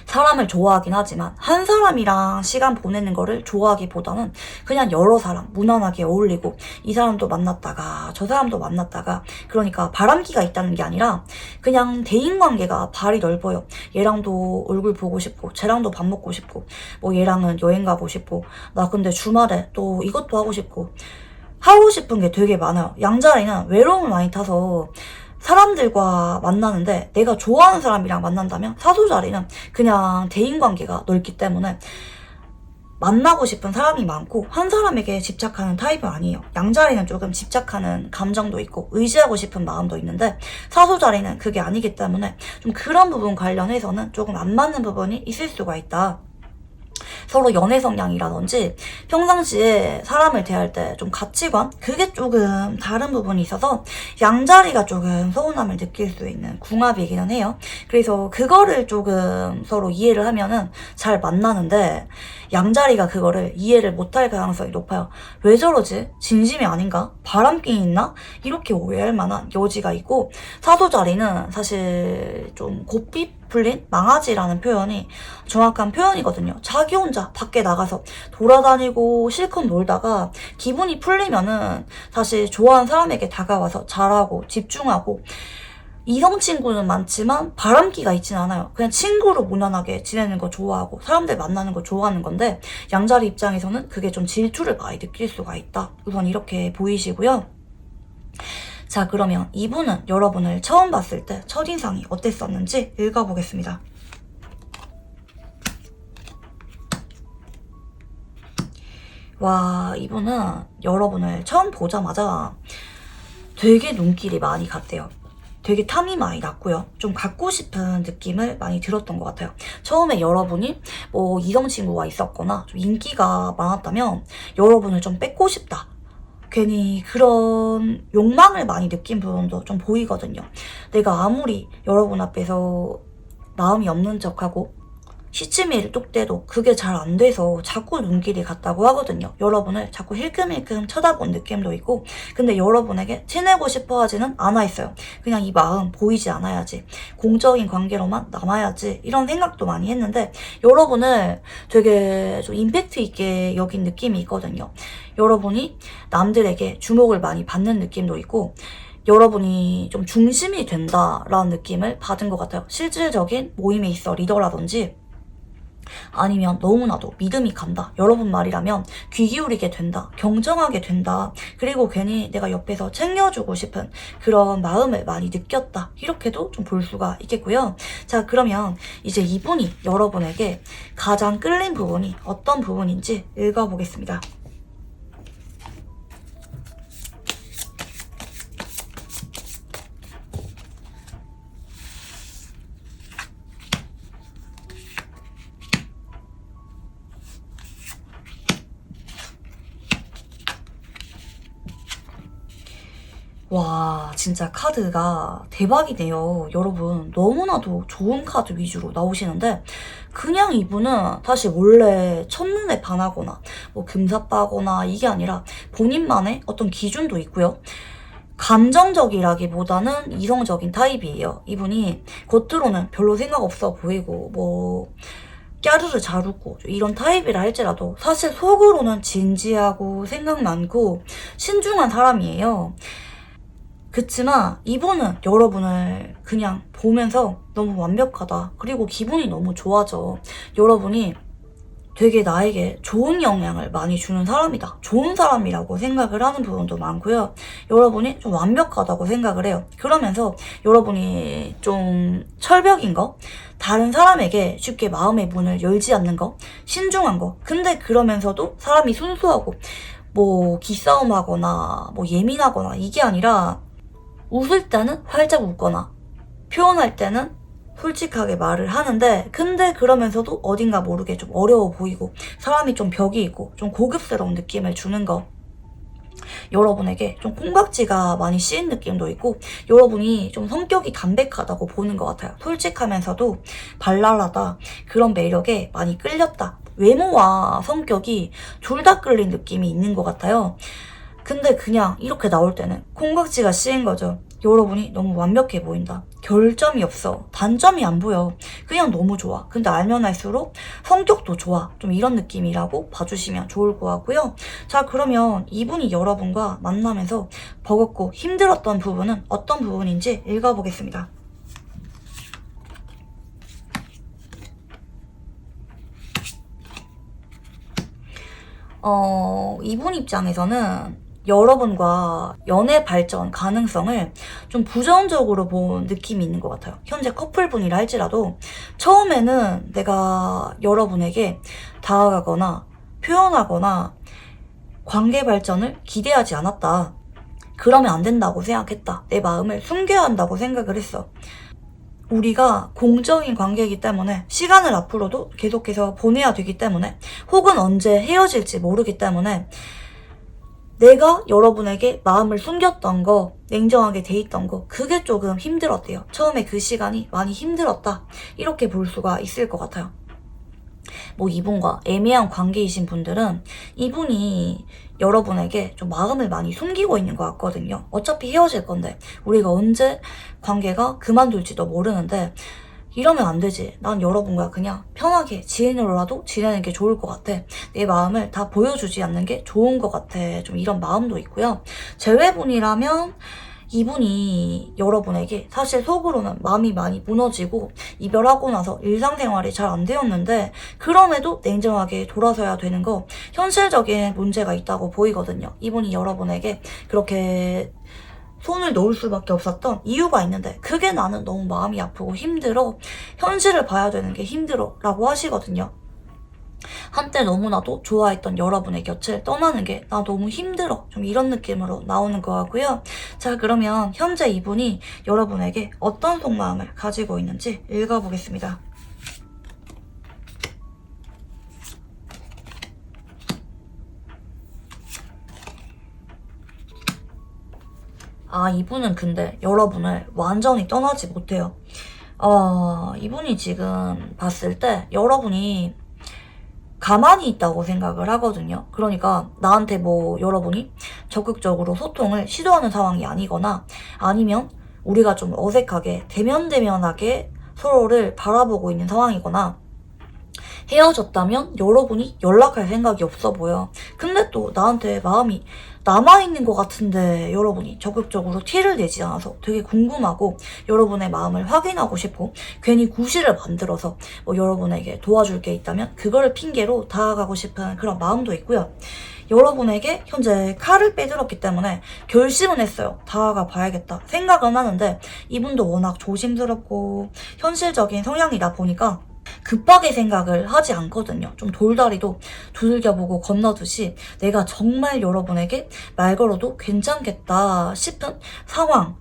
사람을 좋아하긴 하지만 한 사람이랑 시간 보내는 거를 좋아하기보다는 그냥 여러 사람 무난하게 어울리고 이 사람도 만났다가 저 사람도 만났다가 그러니까 바람기가 있다는 게 아니라 그냥 대인관계가 발이 넓어요. 얘랑도 얼굴 보고 싶고 쟤랑도 밥 먹고 싶고 뭐 얘랑은 여행 가고 싶고 나 근데 주말에 또 이것도 하고 싶고 하고 싶은 게 되게 많아요. 양자리는 외로움을 많이 타서 사람들과 만나는데 내가 좋아하는 사람이랑 만난다면 사소자리는 그냥 대인관계가 넓기 때문에 만나고 싶은 사람이 많고 한 사람에게 집착하는 타입은 아니에요. 양자리는 조금 집착하는 감정도 있고 의지하고 싶은 마음도 있는데 사소자리는 그게 아니기 때문에 좀 그런 부분 관련해서는 조금 안 맞는 부분이 있을 수가 있다. 서로 연애 성향이라든지 평상시에 사람을 대할 때 좀 가치관? 그게 조금 다른 부분이 있어서 양자리가 조금 서운함을 느낄 수 있는 궁합이기는 해요. 그래서 그거를 조금 서로 이해를 하면은 잘 만나는데 양자리가 그거를 이해를 못할 가능성이 높아요. 왜 저러지? 진심이 아닌가? 바람기 있나? 이렇게 오해할 만한 여지가 있고, 사도자리는 사실 좀 고삐 풀린 망아지라는 표현이 정확한 표현이거든요. 자기 혼자 밖에 나가서 돌아다니고 실컷 놀다가 기분이 풀리면은 사실 좋아하는 사람에게 다가와서 잘하고 집중하고, 이성 친구는 많지만 바람기가 있진 않아요. 그냥 친구로 무난하게 지내는 거 좋아하고 사람들 만나는 거 좋아하는 건데, 양자리 입장에서는 그게 좀 질투를 많이 느낄 수가 있다. 우선 이렇게 보이시고요. 자, 그러면 이분은 여러분을 처음 봤을 때 첫인상이 어땠었는지 읽어보겠습니다. 와, 이분은 여러분을 처음 보자마자 되게 눈길이 많이 갔대요. 되게 탐이 많이 났고요. 좀 갖고 싶은 느낌을 많이 들었던 것 같아요. 처음에 여러분이 뭐 이성 친구가 있었거나 좀 인기가 많았다면 여러분을 좀 뺏고 싶다. 괜히 그런 욕망을 많이 느낀 부분도 좀 보이거든요. 내가 아무리 여러분 앞에서 마음이 없는 척하고 시치미를 뚝대도 그게 잘 안 돼서 자꾸 눈길이 갔다고 하거든요. 여러분을 자꾸 힐끔힐끔 쳐다본 느낌도 있고, 근데 여러분에게 친해고 싶어 하지는 않아 있어요. 그냥 이 마음 보이지 않아야지, 공적인 관계로만 남아야지, 이런 생각도 많이 했는데 여러분을 되게 좀 임팩트 있게 여긴 느낌이 있거든요. 여러분이 남들에게 주목을 많이 받는 느낌도 있고, 여러분이 좀 중심이 된다라는 느낌을 받은 것 같아요. 실질적인 모임에 있어 리더라든지 아니면 너무나도 믿음이 간다. 여러분 말이라면 귀 기울이게 된다. 경청하게 된다. 그리고 괜히 내가 옆에서 챙겨주고 싶은 그런 마음을 많이 느꼈다. 이렇게도 좀 볼 수가 있겠고요. 자, 그러면 이제 이분이 여러분에게 가장 끌린 부분이 어떤 부분인지 읽어보겠습니다. 와, 진짜 카드가 대박이네요. 여러분, 너무나도 좋은 카드 위주로 나오시는데, 그냥 이분은 사실 원래 첫눈에 반하거나 뭐 금사빠거나 이게 아니라 본인만의 어떤 기준도 있고요. 감정적이라기보다는 이성적인 타입이에요. 이분이 겉으로는 별로 생각 없어 보이고 뭐 깨르르 잘 웃고 이런 타입이라 할지라도 사실 속으로는 진지하고 생각 많고 신중한 사람이에요. 그치만 이분은 여러분을 그냥 보면서 너무 완벽하다. 그리고 기분이 너무 좋아져. 여러분이 되게 나에게 좋은 영향을 많이 주는 사람이다. 좋은 사람이라고 생각을 하는 부분도 많고요. 여러분이 좀 완벽하다고 생각을 해요. 그러면서 여러분이 좀 철벽인 거, 다른 사람에게 쉽게 마음의 문을 열지 않는 거, 신중한 거. 근데 그러면서도 사람이 순수하고 뭐 기싸움하거나 뭐 예민하거나 이게 아니라 웃을 때는 활짝 웃거나 표현할 때는 솔직하게 말을 하는데, 근데 그러면서도 어딘가 모르게 좀 어려워 보이고 사람이 좀 벽이 있고 좀 고급스러운 느낌을 주는 거. 여러분에게 좀 콩깍지가 많이 씌인 느낌도 있고, 여러분이 좀 성격이 담백하다고 보는 것 같아요. 솔직하면서도 발랄하다. 그런 매력에 많이 끌렸다. 외모와 성격이 둘 다 끌린 느낌이 있는 것 같아요. 근데 그냥 이렇게 나올 때는 콩깍지가 씌인 거죠. 여러분이 너무 완벽해 보인다. 결점이 없어. 단점이 안 보여. 그냥 너무 좋아. 근데 알면 알수록 성격도 좋아. 좀 이런 느낌이라고 봐주시면 좋을 것 같고요. 자, 그러면 이분이 여러분과 만나면서 버겁고 힘들었던 부분은 어떤 부분인지 읽어보겠습니다. 이분 입장에서는 여러분과 연애 발전 가능성을 좀 부정적으로 본 느낌이 있는 것 같아요. 현재 커플분이라 할지라도 처음에는 내가 여러분에게 다가가거나 표현하거나 관계 발전을 기대하지 않았다. 그러면 안 된다고 생각했다. 내 마음을 숨겨야 한다고 생각을 했어. 우리가 공적인 관계이기 때문에 시간을 앞으로도 계속해서 보내야 되기 때문에 혹은 언제 헤어질지 모르기 때문에 내가 여러분에게 마음을 숨겼던 거, 냉정하게 돼 있던 거, 그게 조금 힘들었대요. 처음에 그 시간이 많이 힘들었다. 이렇게 볼 수가 있을 것 같아요. 뭐 이분과 애매한 관계이신 분들은 이분이 여러분에게 좀 마음을 많이 숨기고 있는 것 같거든요. 어차피 헤어질 건데 우리가 언제 관계가 그만둘지도 모르는데 이러면 안 되지. 난 여러분과 그냥 편하게 지인으로라도 지내는 게 좋을 것 같아. 내 마음을 다 보여주지 않는 게 좋은 것 같아. 좀 이런 마음도 있고요. 재회분이라면 이분이 여러분에게 사실 속으로는 마음이 많이 무너지고 이별하고 나서 일상생활이 잘 안 되었는데 그럼에도 냉정하게 돌아서야 되는 거 현실적인 문제가 있다고 보이거든요. 이분이 여러분에게 그렇게 손을 놓을 수밖에 없었던 이유가 있는데 그게 나는 너무 마음이 아프고 힘들어. 현실을 봐야 되는 게 힘들어 라고 하시거든요. 한때 너무나도 좋아했던 여러분의 곁을 떠나는 게 나 너무 힘들어. 좀 이런 느낌으로 나오는 거 같고요. 자, 그러면 현재 이분이 여러분에게 어떤 속마음을 가지고 있는지 읽어보겠습니다. 이분은 근데 여러분을 완전히 떠나지 못해요. 이분이 지금 봤을 때 여러분이 가만히 있다고 생각을 하거든요. 그러니까 나한테 뭐 여러분이 적극적으로 소통을 시도하는 상황이 아니거나 아니면 우리가 좀 어색하게 대면대면하게 서로를 바라보고 있는 상황이거나 헤어졌다면 여러분이 연락할 생각이 없어 보여. 근데 또 나한테 마음이 남아있는 것 같은데 여러분이 적극적으로 티를 내지 않아서 되게 궁금하고 여러분의 마음을 확인하고 싶고 괜히 구실을 만들어서 뭐 여러분에게 도와줄 게 있다면 그거를 핑계로 다가가고 싶은 그런 마음도 있고요. 여러분에게 현재 칼을 빼들었기 때문에 결심은 했어요. 다가가 봐야겠다 생각은 하는데 이분도 워낙 조심스럽고 현실적인 성향이다 보니까 급하게 생각을 하지 않거든요. 좀 돌다리도 두들겨보고 건너듯이 내가 정말 여러분에게 말 걸어도 괜찮겠다 싶은 상황,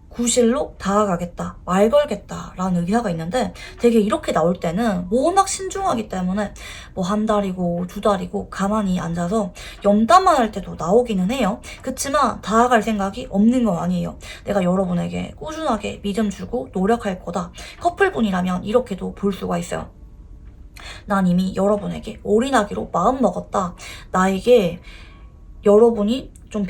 구실로 다가가겠다, 말 걸겠다 라는 의사가 있는데 되게 이렇게 나올 때는 워낙 신중하기 때문에 뭐 한 달이고 두 달이고 가만히 앉아서 염담만 할 때도 나오기는 해요. 그치만 다가갈 생각이 없는 건 아니에요. 내가 여러분에게 꾸준하게 믿음 주고 노력할 거다. 커플분이라면 이렇게도 볼 수가 있어요. 난 이미 여러분에게 올인하기로 마음먹었다. 나에게 여러분이 좀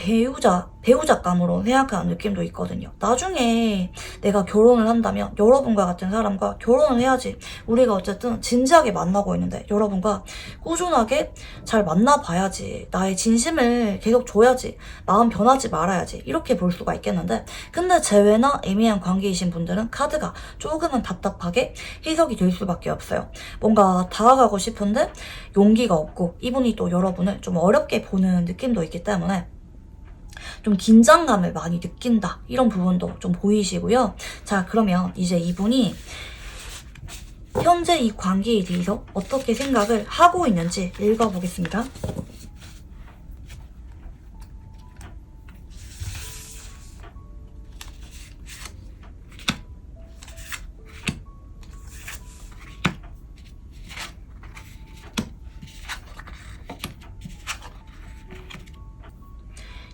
배우자감으로 생각하는 느낌도 있거든요. 나중에 내가 결혼을 한다면 여러분과 같은 사람과 결혼을 해야지. 우리가 어쨌든 진지하게 만나고 있는데 여러분과 꾸준하게 잘 만나봐야지. 나의 진심을 계속 줘야지. 마음 변하지 말아야지. 이렇게 볼 수가 있겠는데 근데 재회나 애매한 관계이신 분들은 카드가 조금은 답답하게 해석이 될 수밖에 없어요. 뭔가 다가가고 싶은데 용기가 없고 이분이 또 여러분을 좀 어렵게 보는 느낌도 있기 때문에 좀 긴장감을 많이 느낀다. 이런 부분도 좀 보이시고요. 자, 그러면 이제 이분이 현재 이 관계에 대해서 어떻게 생각을 하고 있는지 읽어보겠습니다.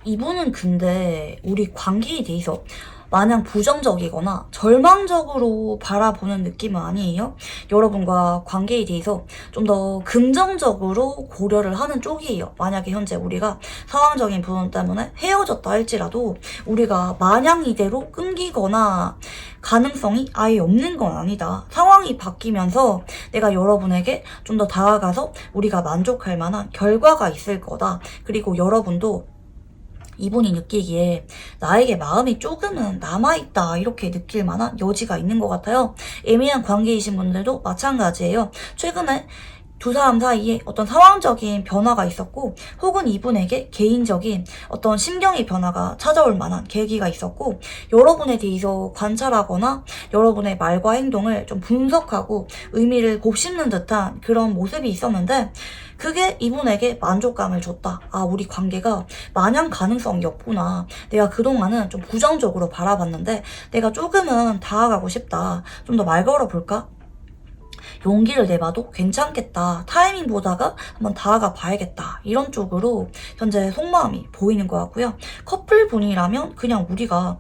이분은 근데 우리 관계에 대해서 마냥 부정적이거나 절망적으로 바라보는 느낌은 아니에요. 여러분과 관계에 대해서 좀 더 긍정적으로 고려를 하는 쪽이에요. 만약에 현재 우리가 상황적인 부분 때문에 헤어졌다 할지라도 우리가 마냥 이대로 끊기거나 가능성이 아예 없는 건 아니다. 상황이 바뀌면서 내가 여러분에게 좀 더 다가가서 우리가 만족할 만한 결과가 있을 거다. 그리고 여러분도 이분이 느끼기에 나에게 마음이 조금은 남아있다 이렇게 느낄 만한 여지가 있는 것 같아요. 애매한 관계이신 분들도 마찬가지예요. 최근에 두 사람 사이에 어떤 상황적인 변화가 있었고 혹은 이분에게 개인적인 어떤 심경의 변화가 찾아올 만한 계기가 있었고 여러분에 대해서 관찰하거나 여러분의 말과 행동을 좀 분석하고 의미를 곱씹는 듯한 그런 모습이 있었는데 그게 이분에게 만족감을 줬다. 아, 우리 관계가 마냥 가능성이 없구나. 내가 그동안은 좀 부정적으로 바라봤는데 내가 조금은 다가가고 싶다. 좀 더 말 걸어볼까? 용기를 내봐도 괜찮겠다. 타이밍 보다가 한번 다가가 봐야겠다. 이런 쪽으로 현재 속마음이 보이는 것 같고요. 커플분이라면 그냥 우리가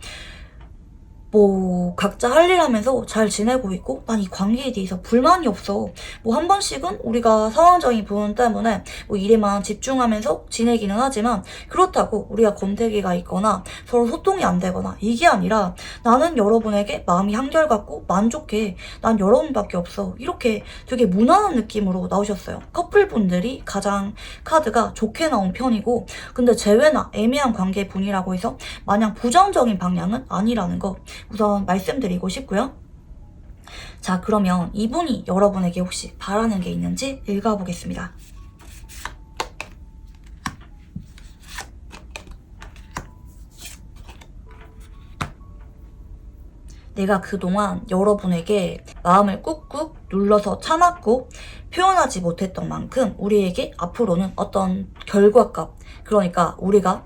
뭐 각자 할 일 하면서 잘 지내고 있고 난 이 관계에 대해서 불만이 없어. 뭐 한 번씩은 우리가 상황적인 부분 때문에 뭐 일에만 집중하면서 지내기는 하지만 그렇다고 우리가 권태기가 있거나 서로 소통이 안 되거나 이게 아니라 나는 여러분에게 마음이 한결같고 만족해. 난 여러분밖에 없어. 이렇게 되게 무난한 느낌으로 나오셨어요. 커플분들이 가장 카드가 좋게 나온 편이고 근데 제외나 애매한 관계분이라고 해서 마냥 부정적인 방향은 아니라는 거 우선 말씀드리고 싶고요. 자, 그러면 이분이 여러분에게 혹시 바라는 게 있는지 읽어보겠습니다. 내가 그동안 여러분에게 마음을 꾹꾹 눌러서 참았고 표현하지 못했던 만큼 우리에게 앞으로는 어떤 결과값, 그러니까 우리가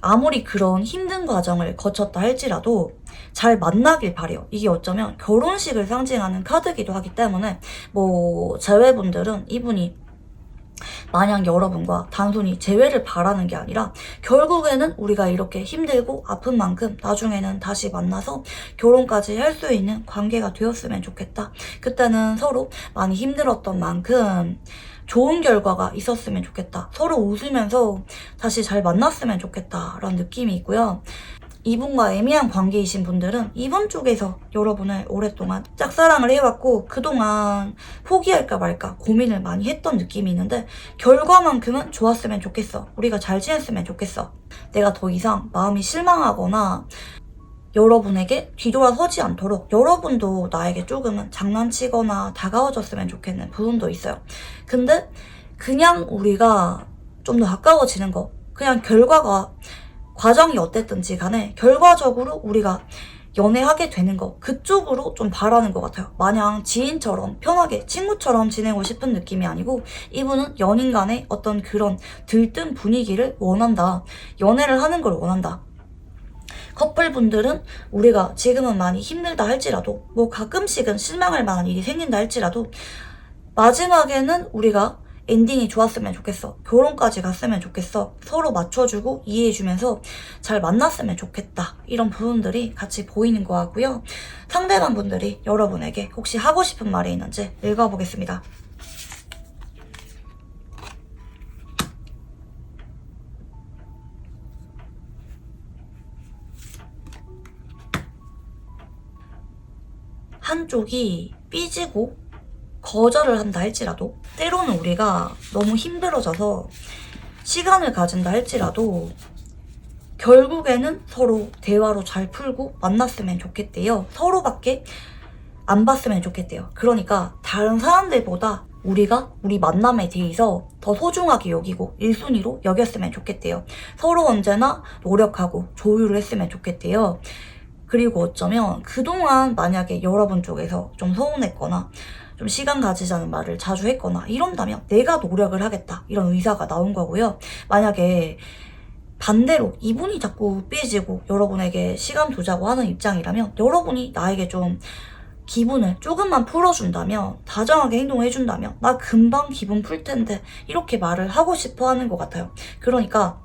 아무리 그런 힘든 과정을 거쳤다 할지라도 잘 만나길 바래요. 이게 어쩌면 결혼식을 상징하는 카드기도 하기 때문에 뭐 재회분들은 이분이 마냥 여러분과 단순히 재회를 바라는 게 아니라 결국에는 우리가 이렇게 힘들고 아픈 만큼 나중에는 다시 만나서 결혼까지 할 수 있는 관계가 되었으면 좋겠다. 그때는 서로 많이 힘들었던 만큼 좋은 결과가 있었으면 좋겠다. 서로 웃으면서 다시 잘 만났으면 좋겠다 라는 느낌이 있고요. 이분과 애매한 관계이신 분들은 이분 쪽에서 여러분을 오랫동안 짝사랑을 해왔고 그동안 포기할까 말까 고민을 많이 했던 느낌이 있는데 결과만큼은 좋았으면 좋겠어. 우리가 잘 지냈으면 좋겠어. 내가 더 이상 마음이 실망하거나 여러분에게 뒤돌아서지 않도록 여러분도 나에게 조금은 장난치거나 다가와줬으면 좋겠는 부분도 있어요. 근데 그냥 우리가 좀 더 가까워지는 거, 그냥 결과가 과정이 어땠든지 간에 결과적으로 우리가 연애하게 되는 거, 그쪽으로 좀 바라는 것 같아요. 마냥 지인처럼 편하게 친구처럼 지내고 싶은 느낌이 아니고 이분은 연인 간의 어떤 그런 들뜬 분위기를 원한다. 연애를 하는 걸 원한다. 커플분들은 우리가 지금은 많이 힘들다 할지라도 뭐 가끔씩은 실망할 만한 일이 생긴다 할지라도 마지막에는 우리가 엔딩이 좋았으면 좋겠어. 결혼까지 갔으면 좋겠어. 서로 맞춰주고 이해해주면서 잘 만났으면 좋겠다. 이런 부분들이 같이 보이는 것 같고요. 상대방 분들이 여러분에게 혹시 하고 싶은 말이 있는지 읽어보겠습니다. 한쪽이 삐지고 거절을 한다 할지라도 때로는 우리가 너무 힘들어져서 시간을 가진다 할지라도 결국에는 서로 대화로 잘 풀고 만났으면 좋겠대요. 서로밖에 안 봤으면 좋겠대요. 그러니까 다른 사람들보다 우리가 우리 만남에 대해서 더 소중하게 여기고 1순위로 여겼으면 좋겠대요. 서로 언제나 노력하고 조율을 했으면 좋겠대요. 그리고 어쩌면 그동안 만약에 여러분 쪽에서 좀 서운했거나 좀 시간 가지자는 말을 자주 했거나 이런다면 내가 노력을 하겠다 이런 의사가 나온 거고요. 만약에 반대로 이분이 자꾸 삐지고 여러분에게 시간 두자고 하는 입장이라면 여러분이 나에게 좀 기분을 조금만 풀어준다면 다정하게 행동해준다면 나 금방 기분 풀 텐데 이렇게 말을 하고 싶어 하는 것 같아요. 그러니까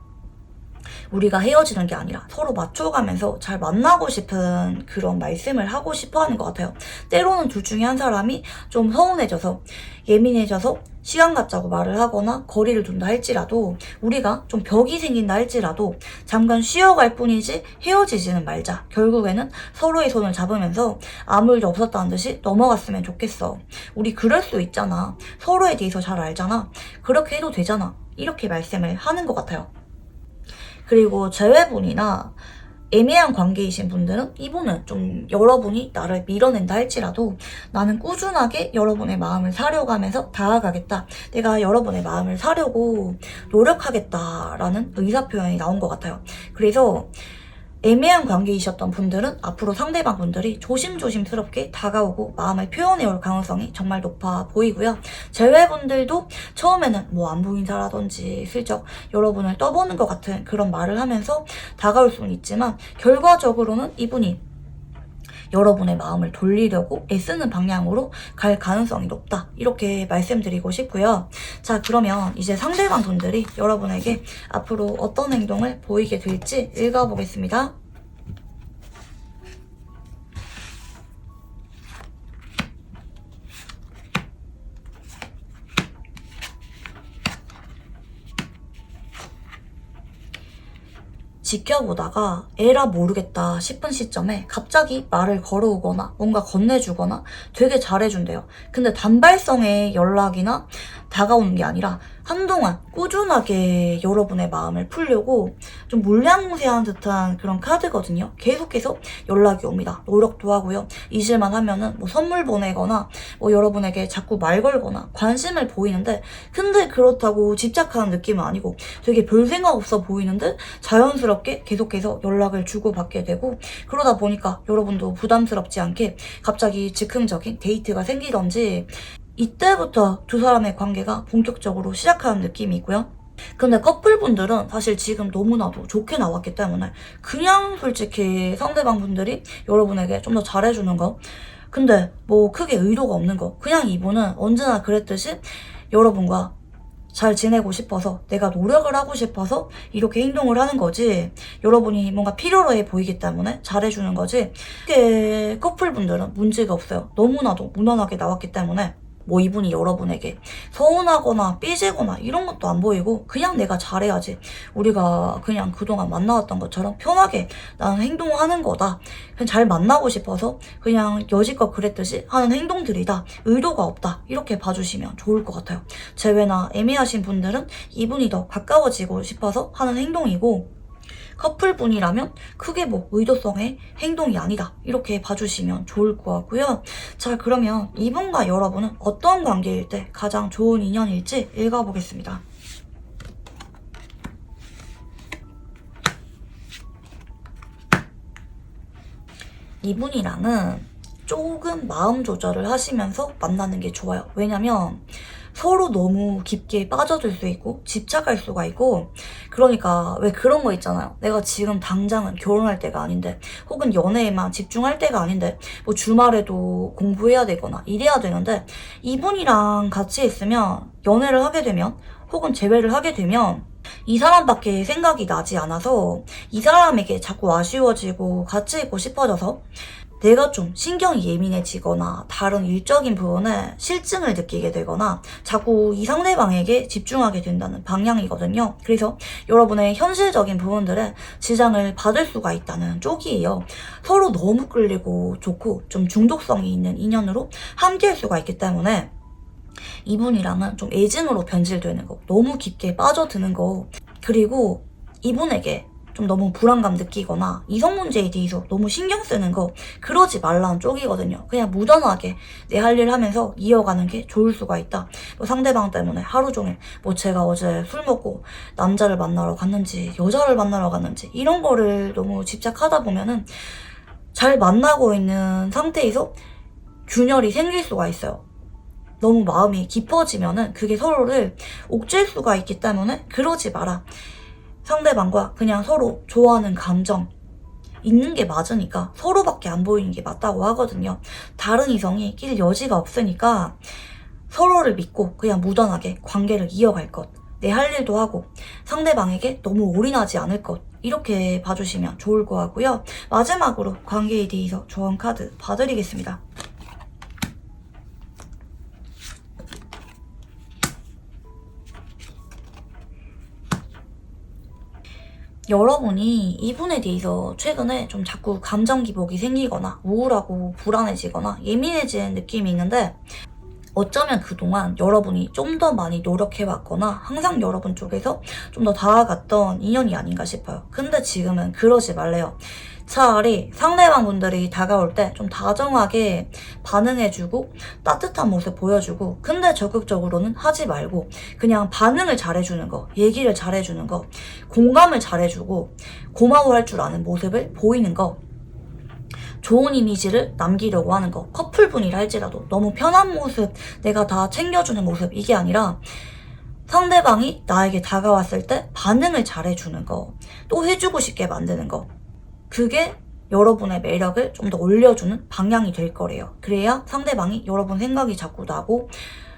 우리가 헤어지는 게 아니라 서로 맞춰가면서 잘 만나고 싶은 그런 말씀을 하고 싶어 하는 것 같아요. 때로는 둘 중에 한 사람이 좀 서운해져서 예민해져서 시간 갖자고 말을 하거나 거리를 둔다 할지라도 우리가 좀 벽이 생긴다 할지라도 잠깐 쉬어갈 뿐이지 헤어지지는 말자. 결국에는 서로의 손을 잡으면서 아무 일도 없었다는 듯이 넘어갔으면 좋겠어. 우리 그럴 수 있잖아. 서로에 대해서 잘 알잖아. 그렇게 해도 되잖아. 이렇게 말씀을 하는 것 같아요. 그리고 재회분이나 애매한 관계이신 분들은 이분은 좀 여러분이 나를 밀어낸다 할지라도 나는 꾸준하게 여러분의 마음을 사려가면서 다가가겠다. 내가 여러분의 마음을 사려고 노력하겠다라는 의사표현이 나온 것 같아요. 그래서 애매한 관계이셨던 분들은 앞으로 상대방 분들이 조심조심스럽게 다가오고 마음을 표현해올 가능성이 정말 높아 보이고요. 제외분들도 처음에는 뭐 안부 인사라든지 슬쩍 여러분을 떠보는 것 같은 그런 말을 하면서 다가올 수는 있지만 결과적으로는 이분이 여러분의 마음을 돌리려고 애쓰는 방향으로 갈 가능성이 높다. 이렇게 말씀드리고 싶고요. 자, 그러면 이제 상대방 분들이 여러분에게 앞으로 어떤 행동을 보이게 될지 읽어보겠습니다. 지켜보다가 에라 모르겠다 싶은 시점에 갑자기 말을 걸어오거나 뭔가 건네주거나 되게 잘해준대요. 근데 단발성의 연락이나 다가오는 게 아니라 한동안 꾸준하게 여러분의 마음을 풀려고 좀 물량세한 듯한 그런 카드거든요. 계속해서 연락이 옵니다. 노력도 하고요. 잊을만 하면은 뭐 선물 보내거나 뭐 여러분에게 자꾸 말 걸거나 관심을 보이는데 근데 그렇다고 집착하는 느낌은 아니고 되게 별 생각 없어 보이는데 자연스럽게 계속해서 연락을 주고받게 되고 그러다 보니까 여러분도 부담스럽지 않게 갑자기 즉흥적인 데이트가 생기던지 이때부터 두 사람의 관계가 본격적으로 시작하는 느낌이 있고요. 근데 커플분들은 사실 지금 너무나도 좋게 나왔기 때문에 그냥 솔직히 상대방 분들이 여러분에게 좀 더 잘해주는 거 근데 뭐 크게 의도가 없는 거 그냥 이분은 언제나 그랬듯이 여러분과 잘 지내고 싶어서 내가 노력을 하고 싶어서 이렇게 행동을 하는 거지 여러분이 뭔가 필요로 해 보이기 때문에 잘해주는 거지 이게 커플분들은 문제가 없어요. 너무나도 무난하게 나왔기 때문에 뭐 이분이 여러분에게 서운하거나 삐지거나 이런 것도 안 보이고 그냥 내가 잘해야지 우리가 그냥 그동안 만나왔던 것처럼 편하게 나는 행동하는 거다 그냥 잘 만나고 싶어서 그냥 여지껏 그랬듯이 하는 행동들이다 의도가 없다 이렇게 봐주시면 좋을 것 같아요. 제외나 애매하신 분들은 이분이 더 가까워지고 싶어서 하는 행동이고 커플분이라면 크게 뭐 의도성의 행동이 아니다 이렇게 봐주시면 좋을 것 같고요. 자, 그러면 이분과 여러분은 어떤 관계일 때 가장 좋은 인연일지 읽어보겠습니다. 이분이랑은 조금 마음 조절을 하시면서 만나는 게 좋아요. 왜냐면 서로 너무 깊게 빠져들 수 있고 집착할 수가 있고 그러니까 왜 그런 거 있잖아요. 내가 지금 당장은 결혼할 때가 아닌데 혹은 연애에만 집중할 때가 아닌데 뭐 주말에도 공부해야 되거나 이래야 되는데 이분이랑 같이 있으면 연애를 하게 되면 혹은 재회를 하게 되면 이 사람밖에 생각이 나지 않아서 이 사람에게 자꾸 아쉬워지고 같이 있고 싶어져서 내가 좀 신경이 예민해지거나 다른 일적인 부분에 실증을 느끼게 되거나 자꾸 이 상대방에게 집중하게 된다는 방향이거든요. 그래서 여러분의 현실적인 부분들에 지장을 받을 수가 있다는 쪽이에요. 서로 너무 끌리고 좋고 좀 중독성이 있는 인연으로 함께할 수가 있기 때문에 이분이랑은 좀 애증으로 변질되는 거, 너무 깊게 빠져드는 거, 그리고 이분에게 좀 너무 불안감 느끼거나 이성 문제에 대해서 너무 신경 쓰는 거 그러지 말라는 쪽이거든요. 그냥 무던하게 내 할 일 하면서 이어가는 게 좋을 수가 있다. 뭐 상대방 때문에 하루 종일 뭐 제가 어제 술 먹고 남자를 만나러 갔는지 여자를 만나러 갔는지 이런 거를 너무 집착하다 보면은 잘 만나고 있는 상태에서 균열이 생길 수가 있어요. 너무 마음이 깊어지면은 그게 서로를 옥죄일 수가 있기 때문에 그러지 마라. 상대방과 그냥 서로 좋아하는 감정 있는 게 맞으니까 서로밖에 안 보이는 게 맞다고 하거든요. 다른 이성이 낄 여지가 없으니까 서로를 믿고 그냥 무던하게 관계를 이어갈 것. 내 할 일도 하고 상대방에게 너무 올인하지 않을 것. 이렇게 봐주시면 좋을 것 같고요. 마지막으로 관계에 대해서 조언 카드 봐드리겠습니다. 여러분이 이분에 대해서 최근에 좀 자꾸 감정 기복이 생기거나 우울하고 불안해지거나 예민해지는 느낌이 있는데 어쩌면 그동안 여러분이 좀 더 많이 노력해왔거나 항상 여러분 쪽에서 좀 더 다가갔던 인연이 아닌가 싶어요. 근데 지금은 그러지 말래요. 차라리 상대방 분들이 다가올 때 좀 다정하게 반응해주고 따뜻한 모습 보여주고, 근데 적극적으로는 하지 말고 그냥 반응을 잘해주는 거, 얘기를 잘해주는 거, 공감을 잘해주고 고마워할 줄 아는 모습을 보이는 거, 좋은 이미지를 남기려고 하는 거. 커플분이라 할지라도 너무 편한 모습, 내가 다 챙겨주는 모습, 이게 아니라 상대방이 나에게 다가왔을 때 반응을 잘해주는 거, 또 해주고 싶게 만드는 거. 그게 여러분의 매력을 좀 더 올려주는 방향이 될 거래요. 그래야 상대방이 여러분 생각이 자꾸 나고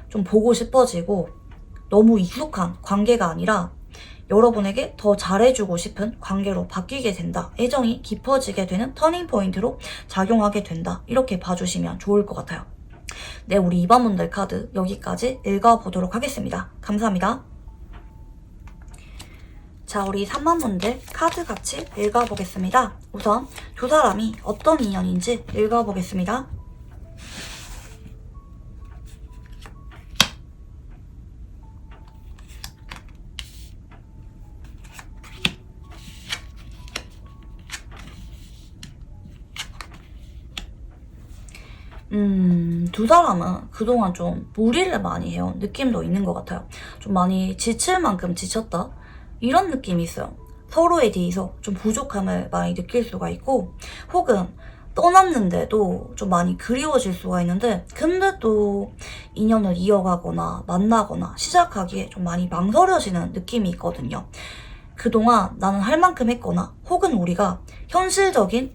좀 보고 싶어지고, 너무 익숙한 관계가 아니라 여러분에게 더 잘해주고 싶은 관계로 바뀌게 된다. 애정이 깊어지게 되는 터닝포인트로 작용하게 된다. 이렇게 봐주시면 좋을 것 같아요. 네, 우리 2번분들 카드 여기까지 읽어보도록 하겠습니다. 감사합니다. 자, 우리 3번분들 카드 같이 읽어보겠습니다. 우선 두 사람이 어떤 인연인지 읽어보겠습니다. 두 사람은 그동안 좀 무리를 많이 해온 느낌도 있는 것 같아요. 좀 많이 지칠 만큼 지쳤다, 이런 느낌이 있어요. 서로에 대해서 좀 부족함을 많이 느낄 수가 있고, 혹은 떠났는데도 좀 많이 그리워질 수가 있는데, 근데 또 인연을 이어가거나 만나거나 시작하기에 좀 많이 망설여지는 느낌이 있거든요. 그동안 나는 할 만큼 했거나, 혹은 우리가 현실적인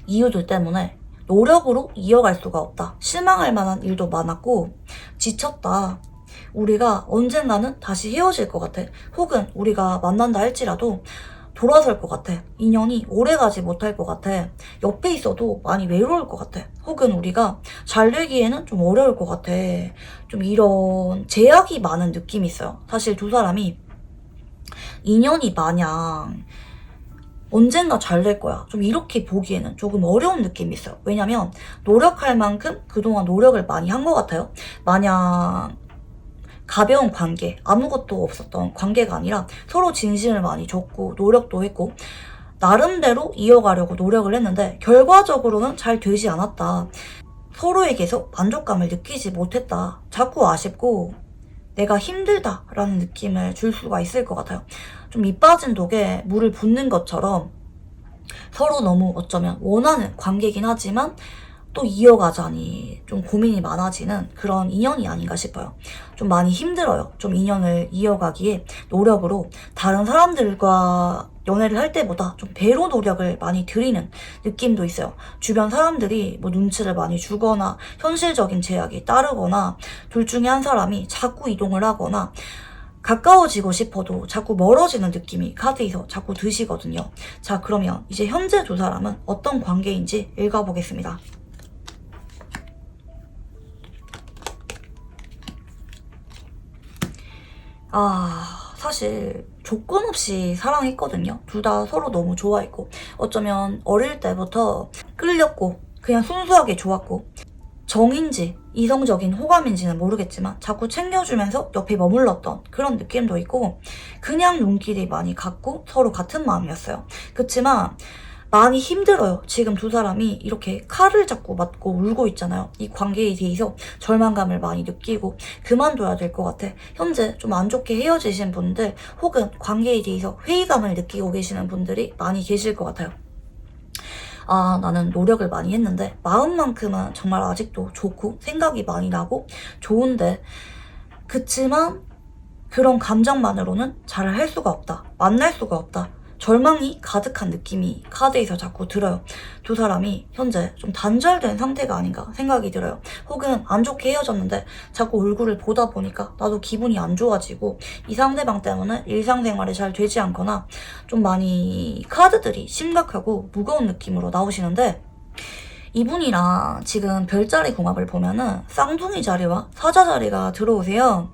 이유들 때문에 노력으로 이어갈 수가 없다, 실망할 만한 일도 많았고 지쳤다, 우리가 언젠가는 다시 헤어질 것 같아, 혹은 우리가 만난다 할지라도 돌아설 것 같아, 인연이 오래가지 못할 것 같아, 옆에 있어도 많이 외로울 것 같아, 혹은 우리가 잘 되기에는 좀 어려울 것 같아, 좀 이런 제약이 많은 느낌이 있어요. 사실 두 사람이 인연이 마냥 언젠가 잘 될 거야, 좀 이렇게 보기에는 조금 어려운 느낌이 있어요. 왜냐면 노력할 만큼 그동안 노력을 많이 한 것 같아요. 마냥 가벼운 관계, 아무것도 없었던 관계가 아니라 서로 진심을 많이 줬고 노력도 했고 나름대로 이어가려고 노력을 했는데 결과적으로는 잘 되지 않았다, 서로에게서 만족감을 느끼지 못했다, 자꾸 아쉽고 내가 힘들다라는 느낌을 줄 수가 있을 것 같아요. 좀 밑 빠진 독에 물을 붓는 것처럼 서로 너무 어쩌면 원하는 관계긴 하지만 또 이어가자니 좀 고민이 많아지는 그런 인연이 아닌가 싶어요. 좀 많이 힘들어요. 좀 인연을 이어가기에 노력으로 다른 사람들과 연애를 할 때보다 좀 배로 노력을 많이 들이는 느낌도 있어요. 주변 사람들이 뭐 눈치를 많이 주거나 현실적인 제약이 따르거나 둘 중에 한 사람이 자꾸 이동을 하거나 가까워지고 싶어도 자꾸 멀어지는 느낌이 카드에서 자꾸 드시거든요. 자, 그러면 이제 현재 두 사람은 어떤 관계인지 읽어보겠습니다. 사실 조건 없이 사랑했거든요. 둘 다 서로 너무 좋아했고 어쩌면 어릴 때부터 끌렸고 그냥 순수하게 좋았고, 정인지 이성적인 호감인지는 모르겠지만 자꾸 챙겨주면서 옆에 머물렀던 그런 느낌도 있고, 그냥 눈길이 많이 갔고 서로 같은 마음이었어요. 그치만 많이 힘들어요. 지금 두 사람이 이렇게 칼을 잡고 맞고 울고 있잖아요. 이 관계에 대해서 절망감을 많이 느끼고 그만둬야 될 것 같아. 현재 좀 안 좋게 헤어지신 분들, 혹은 관계에 대해서 회의감을 느끼고 계시는 분들이 많이 계실 것 같아요. 나는 노력을 많이 했는데 마음만큼은 정말 아직도 좋고 생각이 많이 나고 좋은데, 그치만 그런 감정만으로는 잘 할 수가 없다, 만날 수가 없다, 절망이 가득한 느낌이 카드에서 자꾸 들어요. 두 사람이 현재 좀 단절된 상태가 아닌가 생각이 들어요. 혹은 안 좋게 헤어졌는데 자꾸 얼굴을 보다 보니까 나도 기분이 안 좋아지고 이 상대방 때문에 일상생활이 잘 되지 않거나 좀 많이 카드들이 심각하고 무거운 느낌으로 나오시는데, 이분이랑 지금 별자리 궁합을 보면은 쌍둥이 자리와 사자 자리가 들어오세요.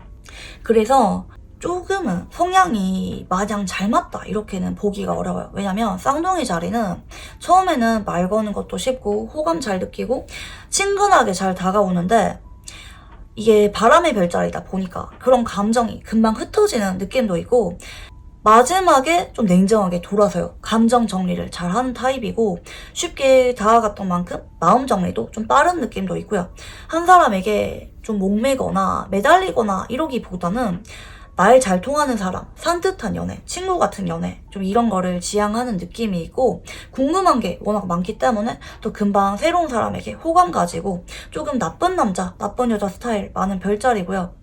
그래서 조금은 성향이 마냥 잘 맞다 이렇게는 보기가 어려워요. 왜냐면 쌍둥이 자리는 처음에는 말 거는 것도 쉽고 호감 잘 느끼고 친근하게 잘 다가오는데 이게 바람의 별자리다 보니까 그런 감정이 금방 흩어지는 느낌도 있고, 마지막에 좀 냉정하게 돌아서요. 감정 정리를 잘 하는 타입이고, 쉽게 다가갔던 만큼 마음 정리도 좀 빠른 느낌도 있고요. 한 사람에게 좀 목매거나 매달리거나 이러기보다는 말 잘 통하는 사람, 산뜻한 연애, 친구 같은 연애, 좀 이런 거를 지향하는 느낌이 있고, 궁금한 게 워낙 많기 때문에 또 금방 새로운 사람에게 호감 가지고, 조금 나쁜 남자, 나쁜 여자 스타일 많은 별자리고요.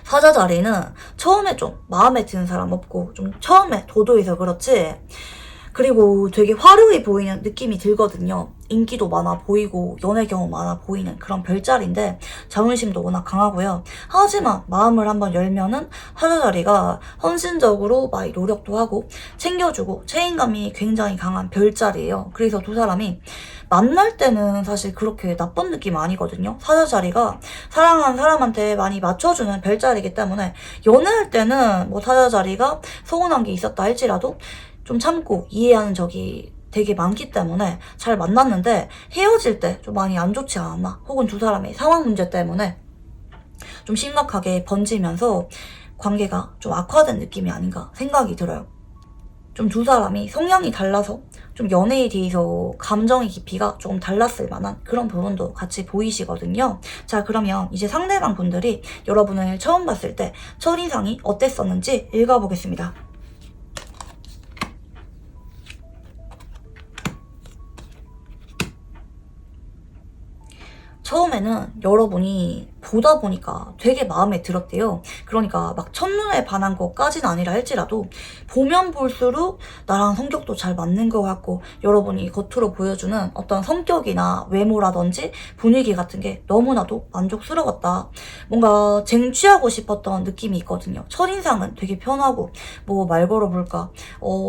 사자 자리는 처음에 좀 마음에 드는 사람 없고, 좀 처음에 도도해서 그렇지, 그리고 되게 화려해 보이는 느낌이 들거든요. 인기도 많아 보이고 연애 경험 많아 보이는 그런 별자리인데, 자존심도 워낙 강하고요. 하지만 마음을 한번 열면은 사자자리가 헌신적으로 많이 노력도 하고 챙겨주고 책임감이 굉장히 강한 별자리예요. 그래서 두 사람이 만날 때는 사실 그렇게 나쁜 느낌 아니거든요. 사자자리가 사랑하는 사람한테 많이 맞춰주는 별자리이기 때문에, 연애할 때는 뭐 사자자리가 서운한 게 있었다 할지라도 좀 참고 이해하는 적이 되게 많기 때문에 잘 만났는데, 헤어질 때 좀 많이 안 좋지 않았나, 혹은 두 사람의 상황 문제 때문에 좀 심각하게 번지면서 관계가 좀 악화된 느낌이 아닌가 생각이 들어요. 좀 두 사람이 성향이 달라서 좀 연애에 대해서 감정의 깊이가 조금 달랐을 만한 그런 부분도 같이 보이시거든요. 자, 그러면 이제 상대방 분들이 여러분을 처음 봤을 때 첫인상이 어땠었는지 읽어보겠습니다. 처음에는 여러분이 보다 보니까 되게 마음에 들었대요. 그러니까 막 첫눈에 반한 것까지는 아니라 할지라도 보면 볼수록 나랑 성격도 잘 맞는 것 같고, 여러분이 겉으로 보여주는 어떤 성격이나 외모라든지 분위기 같은 게 너무나도 만족스러웠다. 뭔가 쟁취하고 싶었던 느낌이 있거든요. 첫인상은 되게 편하고, 뭐 말 걸어볼까,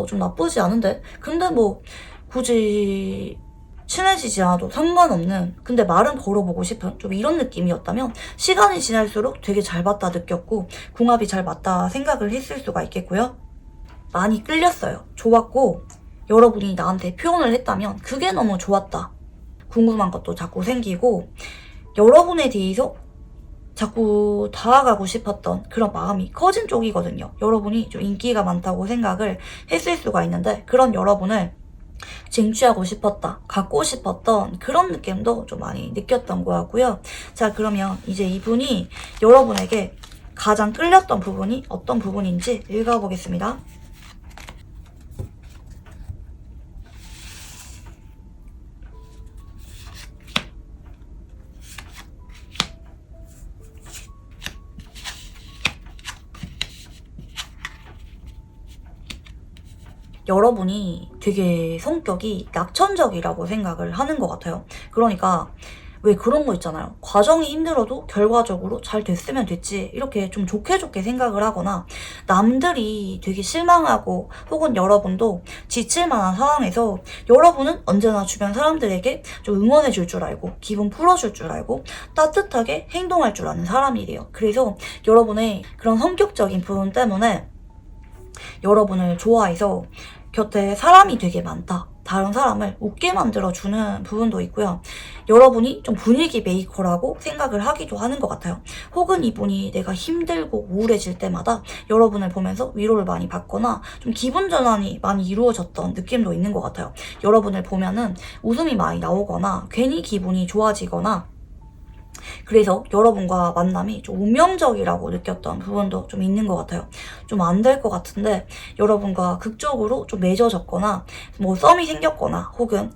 좀 나쁘지 않은데? 근데 뭐 굳이 친해지지 않아도 상관없는, 근데 말은 걸어보고 싶은 좀 이런 느낌이었다면, 시간이 지날수록 되게 잘 맞다 느꼈고 궁합이 잘 맞다 생각을 했을 수가 있겠고요. 많이 끌렸어요. 좋았고, 여러분이 나한테 표현을 했다면 그게 너무 좋았다. 궁금한 것도 자꾸 생기고, 여러분에 대해서 자꾸 다가가고 싶었던 그런 마음이 커진 쪽이거든요. 여러분이 좀 인기가 많다고 생각을 했을 수가 있는데, 그런 여러분을 쟁취하고 싶었다, 갖고 싶었던 그런 느낌도 좀 많이 느꼈던 것 같고요. 자, 그러면 이제 이분이 여러분에게 가장 끌렸던 부분이 어떤 부분인지 읽어보겠습니다. 여러분이 되게 성격이 낙천적이라고 생각을 하는 것 같아요. 그러니까 왜 그런 거 있잖아요. 과정이 힘들어도 결과적으로 잘 됐으면 됐지, 이렇게 좀 좋게 좋게 생각을 하거나, 남들이 되게 실망하고 혹은 여러분도 지칠 만한 상황에서 여러분은 언제나 주변 사람들에게 좀 응원해 줄 줄 알고 기분 풀어줄 줄 알고 따뜻하게 행동할 줄 아는 사람이래요. 그래서 여러분의 그런 성격적인 부분 때문에 여러분을 좋아해서 곁에 사람이 되게 많다, 다른 사람을 웃게 만들어주는 부분도 있고요. 여러분이 좀 분위기 메이커라고 생각을 하기도 하는 것 같아요. 혹은 이분이 내가 힘들고 우울해질 때마다 여러분을 보면서 위로를 많이 받거나 좀 기분 전환이 많이 이루어졌던 느낌도 있는 것 같아요. 여러분을 보면은 웃음이 많이 나오거나 괜히 기분이 좋아지거나, 그래서 여러분과 만남이 좀 운명적이라고 느꼈던 부분도 좀 있는 것 같아요. 좀 안 될 것 같은데 여러분과 극적으로 좀 맺어졌거나, 뭐 썸이 생겼거나, 혹은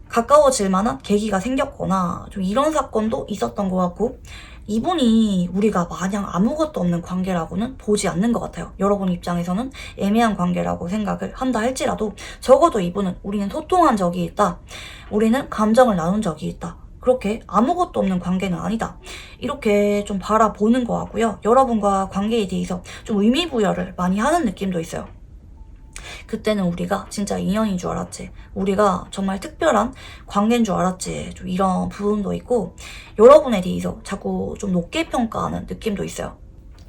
가까워질 만한 계기가 생겼거나, 좀 이런 사건도 있었던 것 같고, 이분이 우리가 마냥 아무것도 없는 관계라고는 보지 않는 것 같아요. 여러분 입장에서는 애매한 관계라고 생각을 한다 할지라도, 적어도 이분은 우리는 소통한 적이 있다, 우리는 감정을 나눈 적이 있다, 그렇게 아무것도 없는 관계는 아니다, 이렇게 좀 바라보는 것 같고요. 여러분과 관계에 대해서 좀 의미부여를 많이 하는 느낌도 있어요. 그때는 우리가 진짜 인연인 줄 알았지, 우리가 정말 특별한 관계인 줄 알았지, 좀 이런 부분도 있고, 여러분에 대해서 자꾸 좀 높게 평가하는 느낌도 있어요.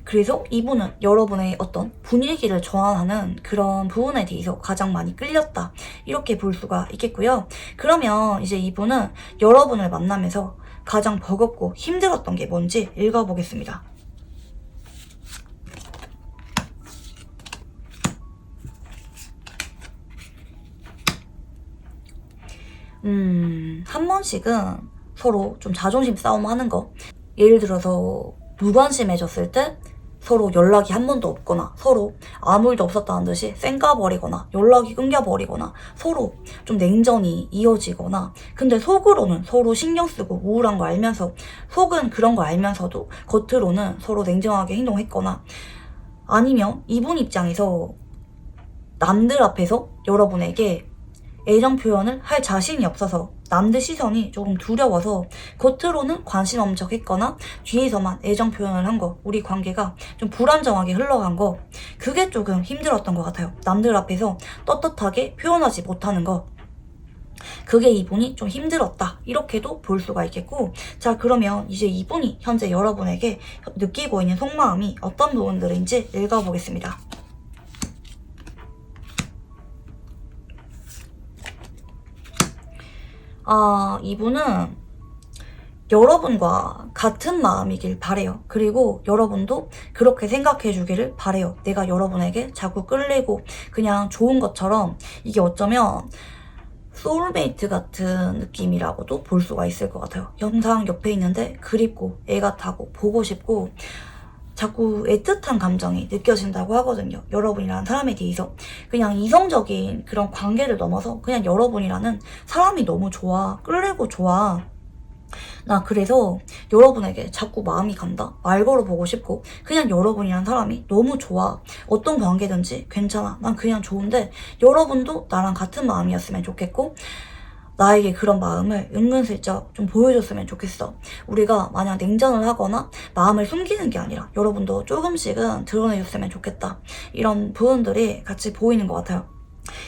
그래서 이분은 여러분의 어떤 분위기를 전환하는 그런 부분에 대해서 가장 많이 끌렸다, 이렇게 볼 수가 있겠고요. 그러면 이제 이분은 여러분을 만나면서 가장 버겁고 힘들었던 게 뭔지 읽어보겠습니다. 한 번씩은 서로 좀 자존심 싸움 하는 거. 예를 들어서 무관심해졌을 때 서로 연락이 한 번도 없거나 서로 아무 일도 없었다는 듯이 쌩까버리거나 연락이 끊겨버리거나 서로 좀 냉전이 이어지거나, 근데 속으로는 서로 신경 쓰고 우울한 거 알면서, 속은 그런 거 알면서도 겉으로는 서로 냉정하게 행동했거나, 아니면 이분 입장에서 남들 앞에서 여러분에게 애정 표현을 할 자신이 없어서 남들 시선이 조금 두려워서 겉으로는 관심 엄척했거나 뒤에서만 애정 표현을 한 거, 우리 관계가 좀 불안정하게 흘러간 거, 그게 조금 힘들었던 것 같아요. 남들 앞에서 떳떳하게 표현하지 못하는 거, 그게 이분이 좀 힘들었다, 이렇게도 볼 수가 있겠고, 자 그러면 이제 이분이 현재 여러분에게 느끼고 있는 속마음이 어떤 부분들인지 읽어보겠습니다. 이분은 여러분과 같은 마음이길 바래요. 그리고 여러분도 그렇게 생각해 주기를 바래요. 내가 여러분에게 자꾸 끌리고 그냥 좋은 것처럼, 이게 어쩌면 소울메이트 같은 느낌이라고도 볼 수가 있을 것 같아요. 영상 옆에 있는데 그립고 애가 타고 보고 싶고 자꾸 애틋한 감정이 느껴진다고 하거든요. 여러분이라는 사람에 대해서 그냥 이성적인 그런 관계를 넘어서 그냥 여러분이라는 사람이 너무 좋아, 끌리고 좋아. 나 그래서 여러분에게 자꾸 마음이 간다, 말 걸어보고 싶고, 그냥 여러분이란 사람이 너무 좋아. 어떤 관계든지 괜찮아, 난 그냥 좋은데 여러분도 나랑 같은 마음이었으면 좋겠고, 나에게 그런 마음을 은근슬쩍 좀 보여줬으면 좋겠어. 우리가 만약 냉전을 하거나 마음을 숨기는 게 아니라 여러분도 조금씩은 드러내줬으면 좋겠다. 이런 부분들이 같이 보이는 것 같아요.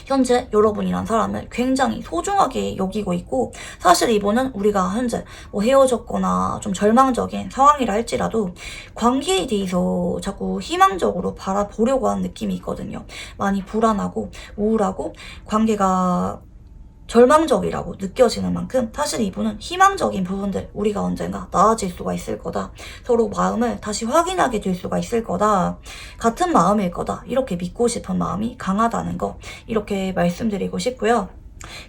현재 여러분이란 사람을 굉장히 소중하게 여기고 있고, 사실 이분은 우리가 현재 뭐 헤어졌거나 좀 절망적인 상황이라 할지라도 관계에 대해서 자꾸 희망적으로 바라보려고 하는 느낌이 있거든요. 많이 불안하고 우울하고 관계가 절망적이라고 느껴지는 만큼 사실 이분은 희망적인 부분들, 우리가 언젠가 나아질 수가 있을 거다, 서로 마음을 다시 확인하게 될 수가 있을 거다, 같은 마음일 거다, 이렇게 믿고 싶은 마음이 강하다는 거, 이렇게 말씀드리고 싶고요.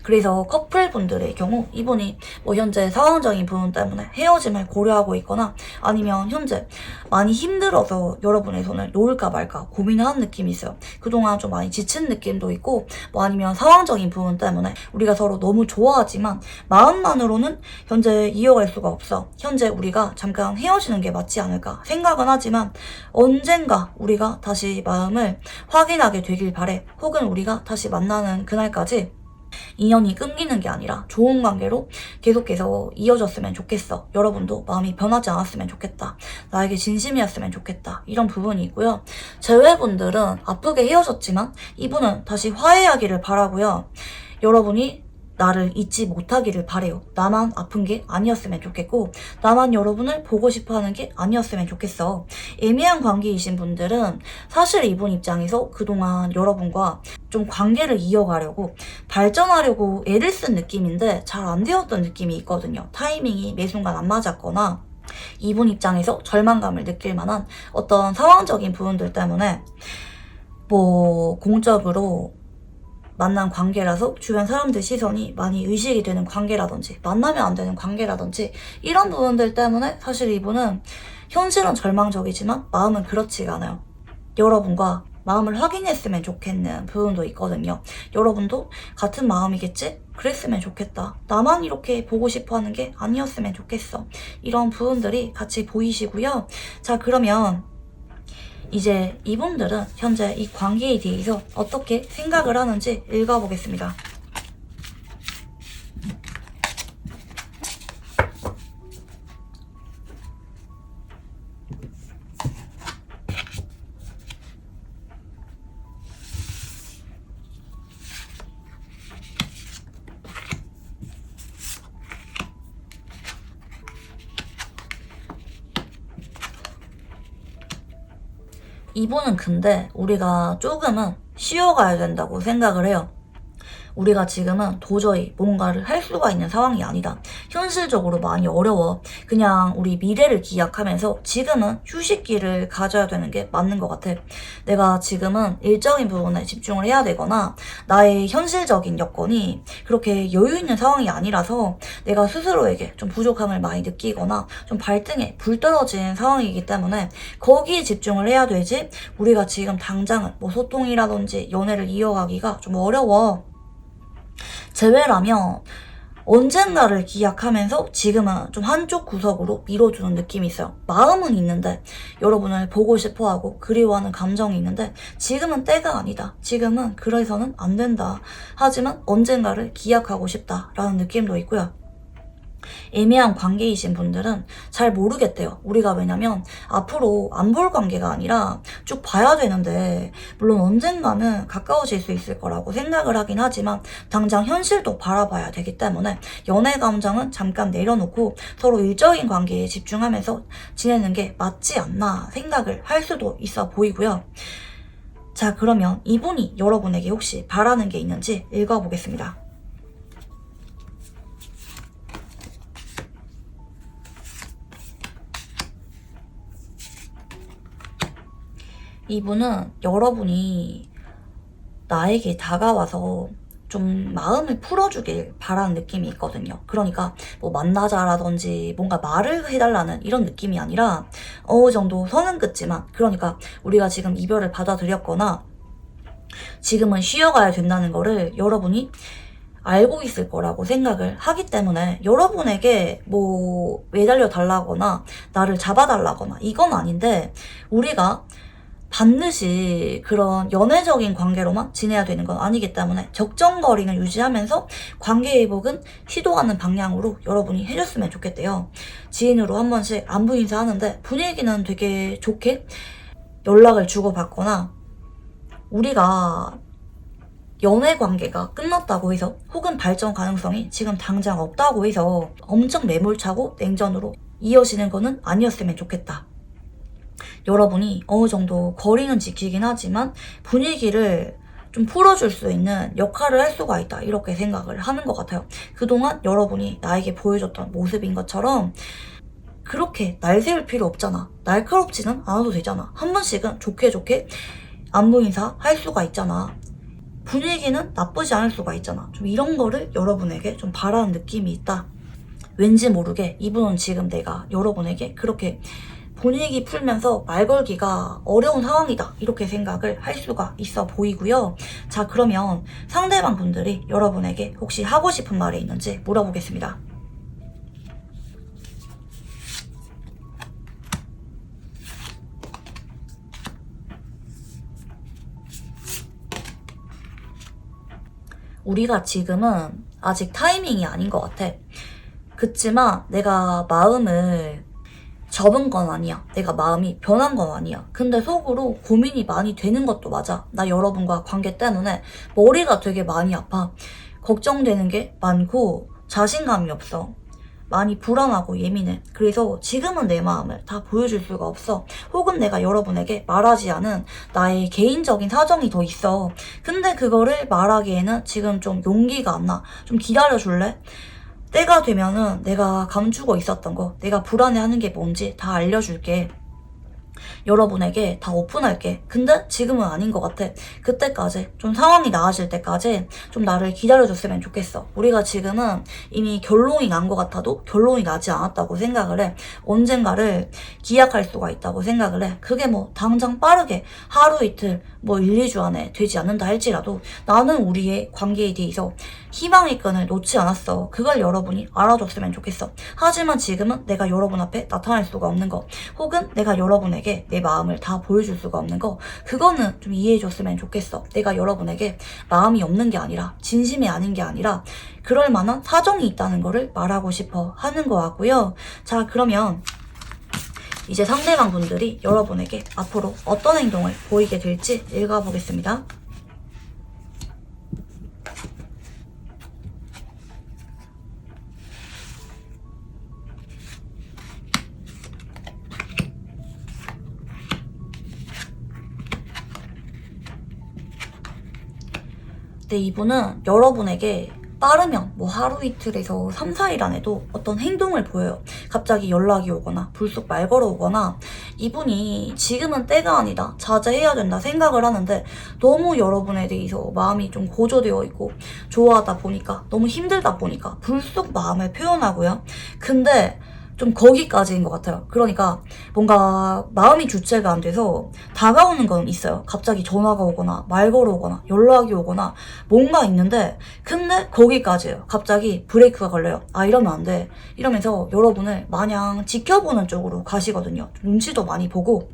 그래서 커플분들의 경우 이분이 뭐 현재 상황적인 부분 때문에 헤어짐을 고려하고 있거나, 아니면 현재 많이 힘들어서 여러분의 손을 놓을까 말까 고민하는 느낌이 있어요. 그동안 좀 많이 지친 느낌도 있고, 뭐 아니면 상황적인 부분 때문에 우리가 서로 너무 좋아하지만 마음만으로는 현재 이어갈 수가 없어. 현재 우리가 잠깐 헤어지는 게 맞지 않을까 생각은 하지만 언젠가 우리가 다시 마음을 확인하게 되길 바래. 혹은 우리가 다시 만나는 그날까지 인연이 끊기는 게 아니라 좋은 관계로 계속해서 이어졌으면 좋겠어. 여러분도 마음이 변하지 않았으면 좋겠다. 나에게 진심이었으면 좋겠다. 이런 부분이 있고요. 제외분들은 아프게 헤어졌지만 이분은 다시 화해하기를 바라고요. 여러분이 나를 잊지 못하기를 바래요. 나만 아픈 게 아니었으면 좋겠고, 나만 여러분을 보고 싶어하는 게 아니었으면 좋겠어. 애매한 관계이신 분들은 사실 이분 입장에서 그동안 여러분과 좀 관계를 이어가려고 발전하려고 애를 쓴 느낌인데 잘 안 되었던 느낌이 있거든요. 타이밍이 매 순간 안 맞았거나, 이분 입장에서 절망감을 느낄 만한 어떤 상황적인 부분들 때문에 뭐 공적으로 만난 관계라서 주변 사람들 시선이 많이 의식이 되는 관계라든지 만나면 안 되는 관계라든지, 이런 부분들 때문에 사실 이분은 현실은 절망적이지만 마음은 그렇지가 않아요. 여러분과 마음을 확인했으면 좋겠는 부분도 있거든요. 여러분도 같은 마음이겠지? 그랬으면 좋겠다. 나만 이렇게 보고 싶어 하는 게 아니었으면 좋겠어. 이런 부분들이 같이 보이시고요. 자 그러면 이제 이분들은 현재 이 관계에 대해서 어떻게 생각을 하는지 읽어보겠습니다. 이분은 근데 우리가 조금은 쉬어가야 된다고 생각을 해요. 우리가 지금은 도저히 뭔가를 할 수가 있는 상황이 아니다. 현실적으로 많이 어려워. 그냥 우리 미래를 기약하면서 지금은 휴식기를 가져야 되는 게 맞는 것 같아. 내가 지금은 일적인 부분에 집중을 해야 되거나 나의 현실적인 여건이 그렇게 여유 있는 상황이 아니라서 내가 스스로에게 좀 부족함을 많이 느끼거나 좀 발등에 불 떨어진 상황이기 때문에 거기에 집중을 해야 되지, 우리가 지금 당장은 뭐 소통이라든지 연애를 이어가기가 좀 어려워. 제외라면 언젠가를 기약하면서 지금은 좀 한쪽 구석으로 밀어주는 느낌이 있어요. 마음은 있는데, 여러분을 보고 싶어하고 그리워하는 감정이 있는데 지금은 때가 아니다. 지금은 그래서는 안 된다. 하지만 언젠가를 기약하고 싶다라는 느낌도 있고요. 애매한 관계이신 분들은 잘 모르겠대요. 우리가 왜냐면 앞으로 안 볼 관계가 아니라 쭉 봐야 되는데, 물론 언젠가는 가까워질 수 있을 거라고 생각을 하긴 하지만 당장 현실도 바라봐야 되기 때문에 연애 감정은 잠깐 내려놓고 서로 일적인 관계에 집중하면서 지내는 게 맞지 않나 생각을 할 수도 있어 보이고요. 자, 그러면 이분이 여러분에게 혹시 바라는 게 있는지 읽어보겠습니다. 이분은 여러분이 나에게 다가와서 좀 마음을 풀어주길 바라는 느낌이 있거든요. 그러니까 뭐 만나자라든지 뭔가 말을 해달라는 이런 느낌이 아니라 어느 정도 선은 긋지만, 그러니까 우리가 지금 이별을 받아들였거나 지금은 쉬어가야 된다는 거를 여러분이 알고 있을 거라고 생각을 하기 때문에 여러분에게 뭐 매달려 달라거나 나를 잡아달라거나 이건 아닌데, 우리가 반드시 그런 연애적인 관계로만 지내야 되는 건 아니기 때문에 적정거리는 유지하면서 관계 회복은 시도하는 방향으로 여러분이 해줬으면 좋겠대요. 지인으로 한 번씩 안부 인사하는데 분위기는 되게 좋게 연락을 주고받거나, 우리가 연애 관계가 끝났다고 해서 혹은 발전 가능성이 지금 당장 없다고 해서 엄청 매몰차고 냉전으로 이어지는 거는 아니었으면 좋겠다. 여러분이 어느 정도 거리는 지키긴 하지만 분위기를 좀 풀어줄 수 있는 역할을 할 수가 있다, 이렇게 생각을 하는 것 같아요. 그동안 여러분이 나에게 보여줬던 모습인 것처럼 그렇게 날 세울 필요 없잖아. 날카롭지는 않아도 되잖아. 한 번씩은 좋게 안부 인사 할 수가 있잖아. 분위기는 나쁘지 않을 수가 있잖아. 좀 이런 거를 여러분에게 좀 바라는 느낌이 있다. 왠지 모르게 이분은 지금 내가 여러분에게 그렇게 분위기 풀면서 말 걸기가 어려운 상황이다, 이렇게 생각을 할 수가 있어 보이고요. 자, 그러면 상대방 분들이 여러분에게 혹시 하고 싶은 말이 있는지 물어보겠습니다. 우리가 지금은 아직 타이밍이 아닌 것 같아. 그치만 내가 마음을 접은 건 아니야. 내가 마음이 변한 건 아니야. 근데 속으로 고민이 많이 되는 것도 맞아. 나 여러분과 관계 때문에 머리가 되게 많이 아파. 걱정되는 게 많고 자신감이 없어. 많이 불안하고 예민해. 그래서 지금은 내 마음을 다 보여줄 수가 없어. 혹은 내가 여러분에게 말하지 않은 나의 개인적인 사정이 더 있어. 근데 그거를 말하기에는 지금 좀 용기가 안 나. 좀 기다려줄래? 때가 되면은 내가 감추고 있었던 거, 내가 불안해하는 게 뭔지 다 알려줄게. 여러분에게 다 오픈할게. 근데 지금은 아닌 것 같아. 그때까지, 좀 상황이 나아질 때까지 좀 나를 기다려줬으면 좋겠어. 우리가 지금은 이미 결론이 난 것 같아도 결론이 나지 않았다고 생각을 해. 언젠가를 기약할 수가 있다고 생각을 해. 그게 뭐 당장 빠르게 하루 이틀 뭐 1, 2주 안에 되지 않는다 할지라도 나는 우리의 관계에 대해서 희망의 끈을 놓지 않았어. 그걸 여러분이 알아줬으면 좋겠어. 하지만 지금은 내가 여러분 앞에 나타날 수가 없는 거, 혹은 내가 여러분에게 내 마음을 다 보여줄 수가 없는 거, 그거는 좀 이해해줬으면 좋겠어. 내가 여러분에게 마음이 없는 게 아니라, 진심이 아닌 게 아니라 그럴 만한 사정이 있다는 거를 말하고 싶어 하는 거 같고요. 자, 그러면 이제 상대방 분들이 여러분에게 앞으로 어떤 행동을 보이게 될지 읽어보겠습니다. 근데 이분은 여러분에게 빠르면 뭐 하루 이틀에서 3, 4일 안에도 어떤 행동을 보여요. 갑자기 연락이 오거나 불쑥 말 걸어오거나 이분이 지금은 때가 아니다, 자제해야 된다 생각을 하는데 너무 여러분에 대해서 마음이 좀 고조되어 있고 좋아하다 보니까 너무 힘들다 보니까 불쑥 마음을 표현하고요. 근데 좀 거기까지인 것 같아요. 그러니까 뭔가 마음이 주체가 안 돼서 다가오는 건 있어요. 갑자기 전화가 오거나 말 걸어오거나 연락이 오거나 뭔가 있는데 근데 거기까지예요. 갑자기 브레이크가 걸려요. 아, 이러면 안 돼. 이러면서 여러분을 마냥 지켜보는 쪽으로 가시거든요. 눈치도 많이 보고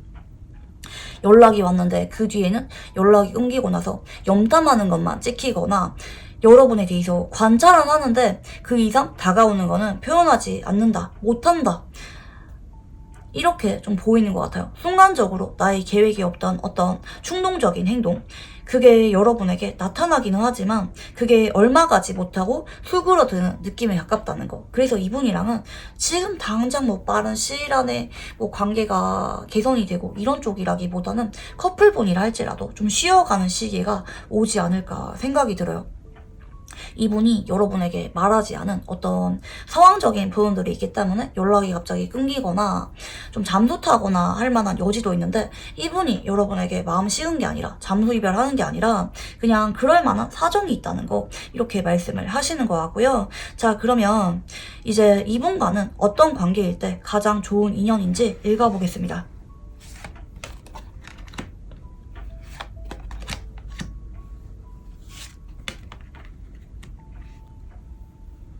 연락이 왔는데 그 뒤에는 연락이 끊기고 나서 염탐하는 것만 찍히거나 여러분에 대해서 관찰은 하는데 그 이상 다가오는 거는 표현하지 않는다, 못한다, 이렇게 좀 보이는 것 같아요. 순간적으로 나의 계획이 없던 어떤 충동적인 행동, 그게 여러분에게 나타나기는 하지만 그게 얼마 가지 못하고 수그러드는 느낌에 가깝다는 거. 그래서 이분이랑은 지금 당장 뭐 빠른 시일 안에 뭐 관계가 개선이 되고 이런 쪽이라기보다는 커플분이라 할지라도 좀 쉬어가는 시기가 오지 않을까 생각이 들어요. 이분이 여러분에게 말하지 않은 어떤 상황적인 부분들이 있기 때문에 연락이 갑자기 끊기거나 좀 잠수 타거나 할 만한 여지도 있는데 이분이 여러분에게 마음 식은 게 아니라 잠수 이별하는 게 아니라 그냥 그럴 만한 사정이 있다는 거, 이렇게 말씀을 하시는 것 같고요. 자, 그러면 이제 이분과는 어떤 관계일 때 가장 좋은 인연인지 읽어보겠습니다.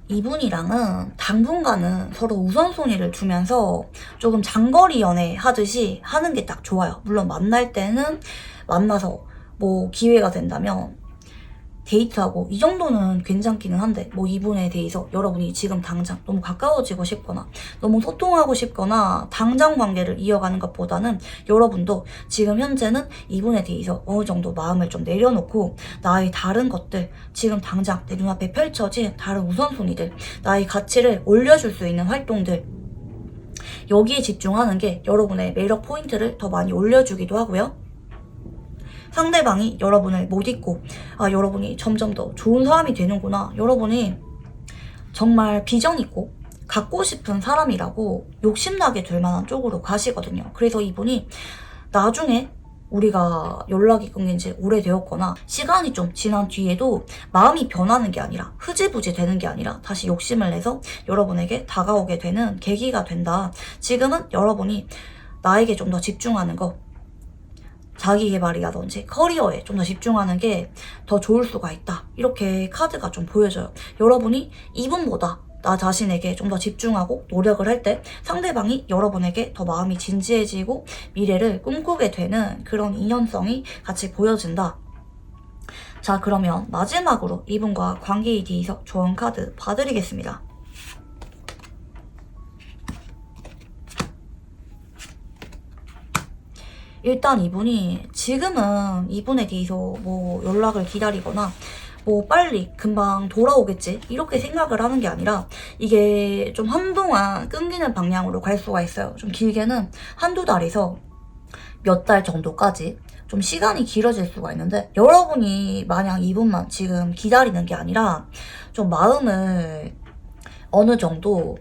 이분이랑은 당분간은 서로 우선순위를 두면서 조금 장거리 연애 하듯이 하는 게 딱 좋아요. 물론 만날 때는 만나서 뭐 기회가 된다면 데이트하고 이 정도는 괜찮기는 한데 뭐 이분에 대해서 여러분이 지금 당장 너무 가까워지고 싶거나 너무 소통하고 싶거나 당장 관계를 이어가는 것보다는 여러분도 지금 현재는 이분에 대해서 어느 정도 마음을 좀 내려놓고 나의 다른 것들, 지금 당장 내 눈앞에 펼쳐진 다른 우선순위들, 나의 가치를 올려줄 수 있는 활동들, 여기에 집중하는 게 여러분의 매력 포인트를 더 많이 올려주기도 하고요. 상대방이 여러분을 못 잊고 아, 여러분이 점점 더 좋은 사람이 되는구나, 여러분이 정말 비전 있고 갖고 싶은 사람이라고 욕심나게 될 만한 쪽으로 가시거든요. 그래서 이분이 나중에 우리가 연락이 끊긴 지 오래되었거나 시간이 좀 지난 뒤에도 마음이 변하는 게 아니라 흐지부지 되는 게 아니라 다시 욕심을 내서 여러분에게 다가오게 되는 계기가 된다. 지금은 여러분이 나에게 좀 더 집중하는 거, 자기 개발이라든지 커리어에 좀 더 집중하는 게 더 좋을 수가 있다, 이렇게 카드가 좀 보여져요. 여러분이 이분보다 나 자신에게 좀 더 집중하고 노력을 할 때 상대방이 여러분에게 더 마음이 진지해지고 미래를 꿈꾸게 되는 그런 인연성이 같이 보여진다. 자, 그러면 마지막으로 이분과 관계에 대해서 조언 카드 봐드리겠습니다. 일단 이분이 지금은 이분에 대해서 뭐 연락을 기다리거나 뭐 빨리 금방 돌아오겠지 이렇게 생각을 하는 게 아니라 이게 좀 한동안 끊기는 방향으로 갈 수가 있어요. 좀 길게는 한두 달에서 몇 달 정도까지 좀 시간이 길어질 수가 있는데 여러분이 마냥 이분만 지금 기다리는 게 아니라 좀 마음을 어느 정도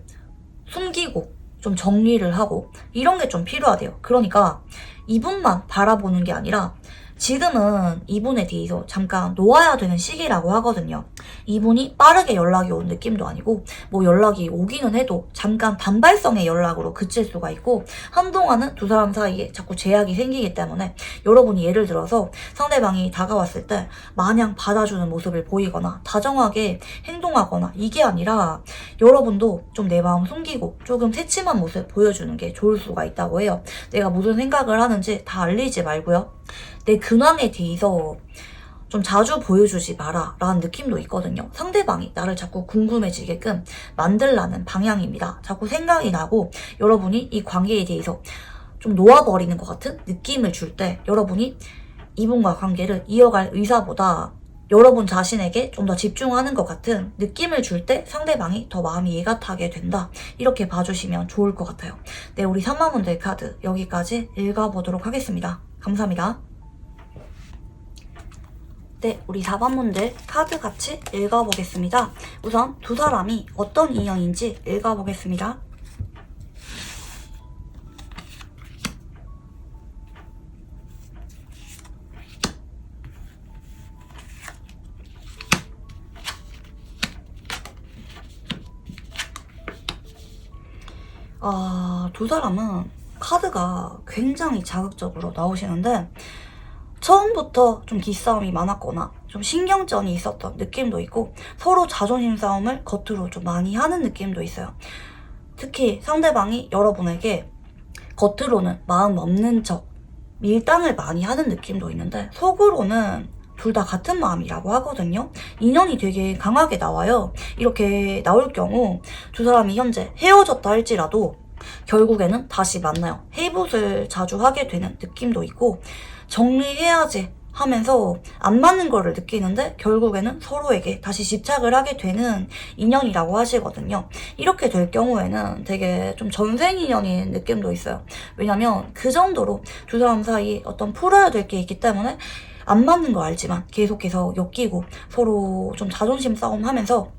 숨기고 좀 정리를 하고 이런 게 좀 필요하대요. 그러니까 이분만 바라보는 게 아니라 지금은 이분에 대해서 잠깐 놓아야 되는 시기라고 하거든요. 이분이 빠르게 연락이 온 느낌도 아니고 뭐 연락이 오기는 해도 잠깐 단발성의 연락으로 그칠 수가 있고 한동안은 두 사람 사이에 자꾸 제약이 생기기 때문에 여러분이 예를 들어서 상대방이 다가왔을 때 마냥 받아주는 모습을 보이거나 다정하게 행동하거나 이게 아니라 여러분도 좀 내 마음 숨기고 조금 새침한 모습 보여주는 게 좋을 수가 있다고 해요. 내가 무슨 생각을 하는지 다 알리지 말고요. 내 근황에 대해서 좀 자주 보여주지 마라 라는 느낌도 있거든요. 상대방이 나를 자꾸 궁금해지게끔 만들라는 방향입니다. 자꾸 생각이 나고 여러분이 이 관계에 대해서 좀 놓아버리는 것 같은 느낌을 줄 때 여러분이 이분과 관계를 이어갈 의사보다 여러분 자신에게 좀 더 집중하는 것 같은 느낌을 줄 때 상대방이 더 마음이 이해가 타게 된다. 이렇게 봐주시면 좋을 것 같아요. 네, 우리 3만원들 카드 여기까지 읽어보도록 하겠습니다. 감사합니다. 네, 우리 4번분들 카드 같이 읽어보겠습니다. 우선 두 사람이 어떤 인연인지 읽어보겠습니다. 두 사람은 카드가 굉장히 자극적으로 나오시는데 처음부터 좀 기싸움이 많았거나 좀 신경전이 있었던 느낌도 있고 서로 자존심 싸움을 겉으로 좀 많이 하는 느낌도 있어요. 특히 상대방이 여러분에게 겉으로는 마음 없는 척 밀당을 많이 하는 느낌도 있는데 속으로는 둘 다 같은 마음이라고 하거든요. 인연이 되게 강하게 나와요. 이렇게 나올 경우 두 사람이 현재 헤어졌다 할지라도 결국에는 다시 만나요. 헤이봇을 자주 하게 되는 느낌도 있고 정리해야지 하면서 안 맞는 거를 느끼는데 결국에는 서로에게 다시 집착을 하게 되는 인연이라고 하시거든요. 이렇게 될 경우에는 되게 좀 전생 인연인 느낌도 있어요. 왜냐면 그 정도로 두 사람 사이 어떤 풀어야 될 게 있기 때문에 안 맞는 거 알지만 계속해서 엮이고 서로 좀 자존심 싸움 하면서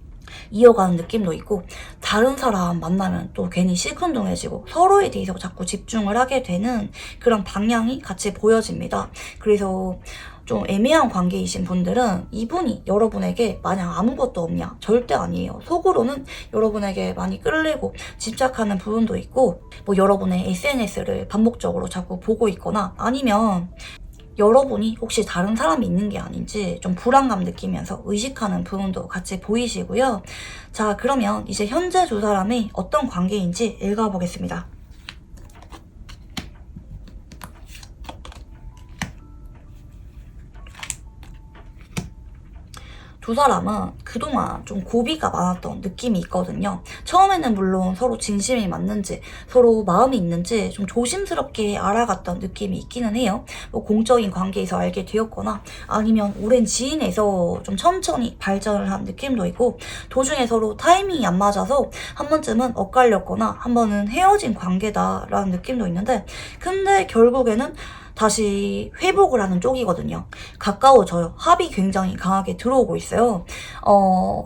이어가는 느낌도 있고 다른 사람 만나면 또 괜히 시큰둥해지고 서로에 대해서 자꾸 집중을 하게 되는 그런 방향이 같이 보여집니다. 그래서 좀 애매한 관계이신 분들은 이분이 여러분에게 마냥 아무것도 없냐? 절대 아니에요. 속으로는 여러분에게 많이 끌리고 집착하는 부분도 있고 뭐 여러분의 SNS를 반복적으로 자꾸 보고 있거나 아니면 여러분이 혹시 다른 사람이 있는 게 아닌지 좀 불안감 느끼면서 의식하는 부분도 같이 보이시고요. 자, 그러면 이제 현재 두 사람이 어떤 관계인지 읽어보겠습니다. 두 사람은 그동안 좀 고비가 많았던 느낌이 있거든요. 처음에는 물론 서로 진심이 맞는지 서로 마음이 있는지 좀 조심스럽게 알아갔던 느낌이 있기는 해요. 뭐 공적인 관계에서 알게 되었거나 아니면 오랜 지인에서 좀 천천히 발전을 한 느낌도 있고 도중에 서로 타이밍이 안 맞아서 한 번쯤은 엇갈렸거나 한 번은 헤어진 관계다라는 느낌도 있는데 근데 결국에는 다시 회복을 하는 쪽이거든요. 가까워져요. 합이 굉장히 강하게 들어오고 있어요.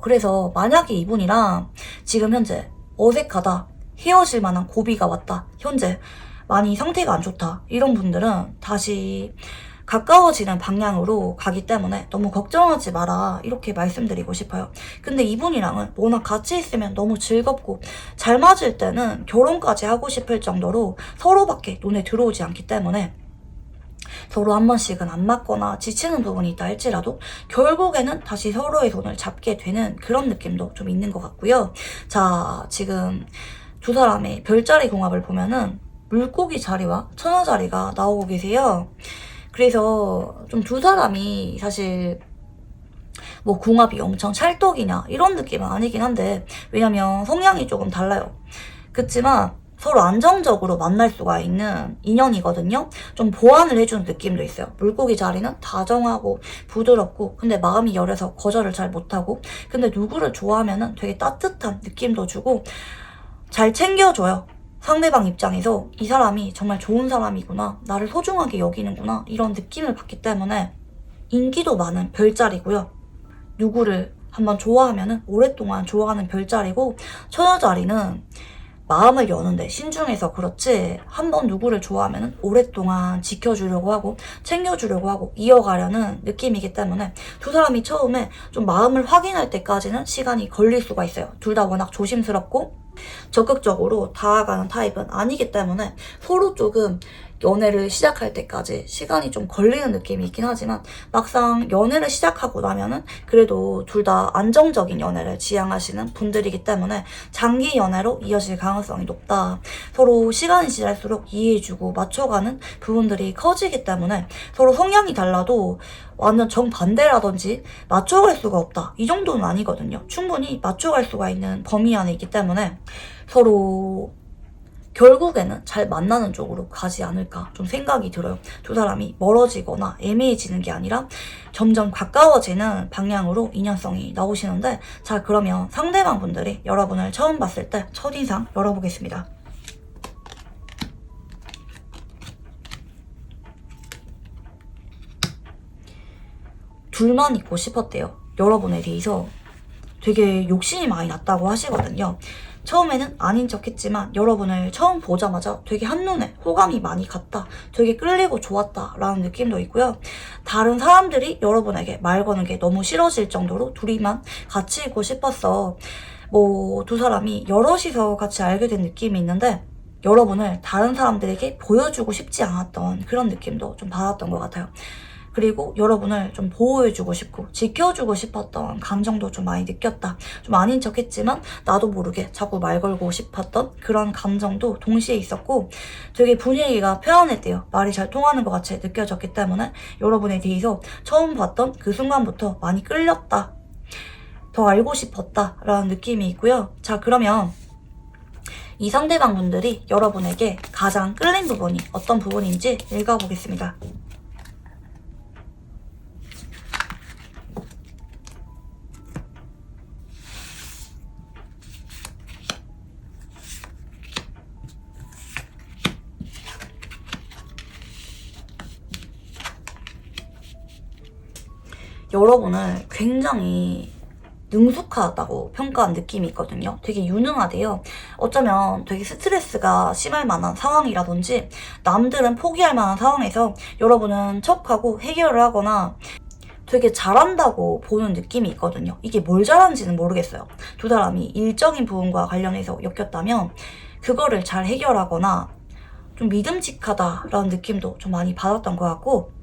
그래서 만약에 이분이랑 지금 현재 어색하다, 헤어질 만한 고비가 왔다, 현재 많이 상태가 안 좋다, 이런 분들은 다시 가까워지는 방향으로 가기 때문에 너무 걱정하지 마라 이렇게 말씀드리고 싶어요. 근데 이분이랑은 워낙 같이 있으면 너무 즐겁고 잘 맞을 때는 결혼까지 하고 싶을 정도로 서로밖에 눈에 들어오지 않기 때문에 서로 한 번씩은 안 맞거나 지치는 부분이 있다 할지라도 결국에는 다시 서로의 손을 잡게 되는 그런 느낌도 좀 있는 것 같고요. 자, 지금 두 사람의 별자리 궁합을 보면은 물고기 자리와 처녀 자리가 나오고 계세요. 그래서 좀 두 사람이 사실 뭐 궁합이 엄청 찰떡이냐 이런 느낌은 아니긴 한데 왜냐면 성향이 조금 달라요. 그치만 서로 안정적으로 만날 수가 있는 인연이거든요. 좀 보완을 해주는 느낌도 있어요. 물고기 자리는 다정하고 부드럽고 근데 마음이 열해서 거절을 잘 못하고 근데 누구를 좋아하면은 되게 따뜻한 느낌도 주고 잘 챙겨줘요. 상대방 입장에서 이 사람이 정말 좋은 사람이구나, 나를 소중하게 여기는구나 이런 느낌을 받기 때문에 인기도 많은 별자리고요. 누구를 한번 좋아하면은 오랫동안 좋아하는 별자리고 처녀 자리는 마음을 여는데 신중해서 그렇지 한번 누구를 좋아하면 오랫동안 지켜주려고 하고 챙겨주려고 하고 이어가려는 느낌이기 때문에 두 사람이 처음에 좀 마음을 확인할 때까지는 시간이 걸릴 수가 있어요. 둘 다 워낙 조심스럽고 적극적으로 다가가는 타입은 아니기 때문에 서로 조금 연애를 시작할 때까지 시간이 좀 걸리는 느낌이 있긴 하지만 막상 연애를 시작하고 나면은 그래도 둘 다 안정적인 연애를 지향하시는 분들이기 때문에 장기 연애로 이어질 가능성이 높다. 서로 시간이 지날수록 이해해주고 맞춰가는 부분들이 커지기 때문에 서로 성향이 달라도 완전 정반대라든지 맞춰갈 수가 없다. 이 정도는 아니거든요. 충분히 맞춰갈 수가 있는 범위 안에 있기 때문에 서로 결국에는 잘 만나는 쪽으로 가지 않을까 좀 생각이 들어요. 두 사람이 멀어지거나 애매해지는 게 아니라 점점 가까워지는 방향으로 인연성이 나오시는데 자, 그러면 상대방 분들이 여러분을 처음 봤을 때 첫인상 열어보겠습니다. 둘만 있고 싶었대요. 여러분에 대해서 되게 욕심이 많이 났다고 하시거든요. 처음에는 아닌 척 했지만 여러분을 처음 보자마자 되게 한눈에 호감이 많이 갔다, 되게 끌리고 좋았다 라는 느낌도 있고요. 다른 사람들이 여러분에게 말 거는 게 너무 싫어질 정도로 둘이만 같이 있고 싶었어. 뭐 두 사람이 여럿이서 같이 알게 된 느낌이 있는데 여러분을 다른 사람들에게 보여주고 싶지 않았던 그런 느낌도 좀 받았던 것 같아요. 그리고 여러분을 좀 보호해주고 싶고 지켜주고 싶었던 감정도 좀 많이 느꼈다. 좀 아닌 척 했지만 나도 모르게 자꾸 말 걸고 싶었던 그런 감정도 동시에 있었고 되게 분위기가 편안했대요. 말이 잘 통하는 것 같이 느껴졌기 때문에 여러분에 대해서 처음 봤던 그 순간부터 많이 끌렸다. 더 알고 싶었다 라는 느낌이 있고요. 자, 그러면 이 상대방 분들이 여러분에게 가장 끌린 부분이 어떤 부분인지 읽어보겠습니다. 여러분을 굉장히 능숙하다고 평가한 느낌이 있거든요. 되게 유능하대요. 어쩌면 되게 스트레스가 심할 만한 상황이라든지 남들은 포기할 만한 상황에서 여러분은 척하고 해결을 하거나 되게 잘한다고 보는 느낌이 있거든요. 이게 뭘 잘하는지는 모르겠어요. 두 사람이 일적인 부분과 관련해서 엮였다면 그거를 잘 해결하거나 좀 믿음직하다라는 느낌도 좀 많이 받았던 것 같고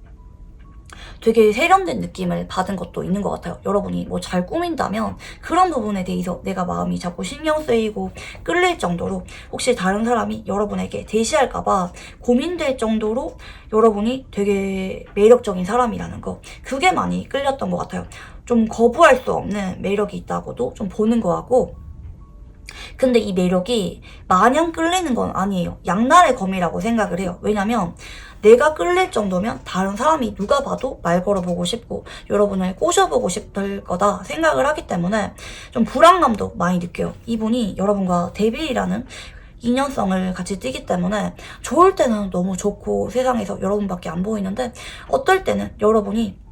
되게 세련된 느낌을 받은 것도 있는 것 같아요. 여러분이 뭐 잘 꾸민다면 그런 부분에 대해서 내가 마음이 자꾸 신경 쓰이고 끌릴 정도로 혹시 다른 사람이 여러분에게 대시할까봐 고민될 정도로 여러분이 되게 매력적인 사람이라는 거, 그게 많이 끌렸던 것 같아요. 좀 거부할 수 없는 매력이 있다고도 좀 보는 것 같고 근데 이 매력이 마냥 끌리는 건 아니에요. 양날의 검이라고 생각을 해요. 왜냐면 내가 끌릴 정도면 다른 사람이 누가 봐도 말 걸어보고 싶고 여러분을 꼬셔보고 싶을 거다 생각을 하기 때문에 좀 불안감도 많이 느껴요. 이분이 여러분과 데뷔라는 인연성을 같이 띠기 때문에 좋을 때는 너무 좋고 세상에서 여러분밖에 안 보이는데 어떨 때는 여러분이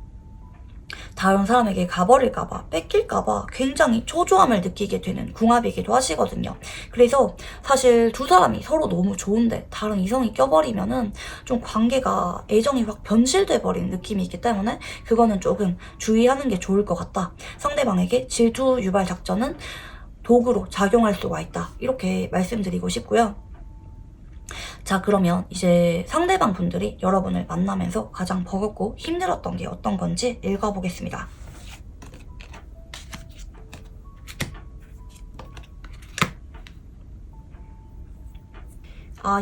다른 사람에게 가버릴까봐, 뺏길까봐 굉장히 초조함을 느끼게 되는 궁합이기도 하시거든요. 그래서 사실 두 사람이 서로 너무 좋은데 다른 이성이 껴버리면은 좀 관계가 애정이 확 변질돼 버리는 느낌이 있기 때문에 그거는 조금 주의하는 게 좋을 것 같다. 상대방에게 질투 유발 작전은 도구로 작용할 수가 있다. 이렇게 말씀드리고 싶고요. 자, 그러면 이제 상대방 분들이 여러분을 만나면서 가장 버겁고 힘들었던 게 어떤 건지 읽어보겠습니다.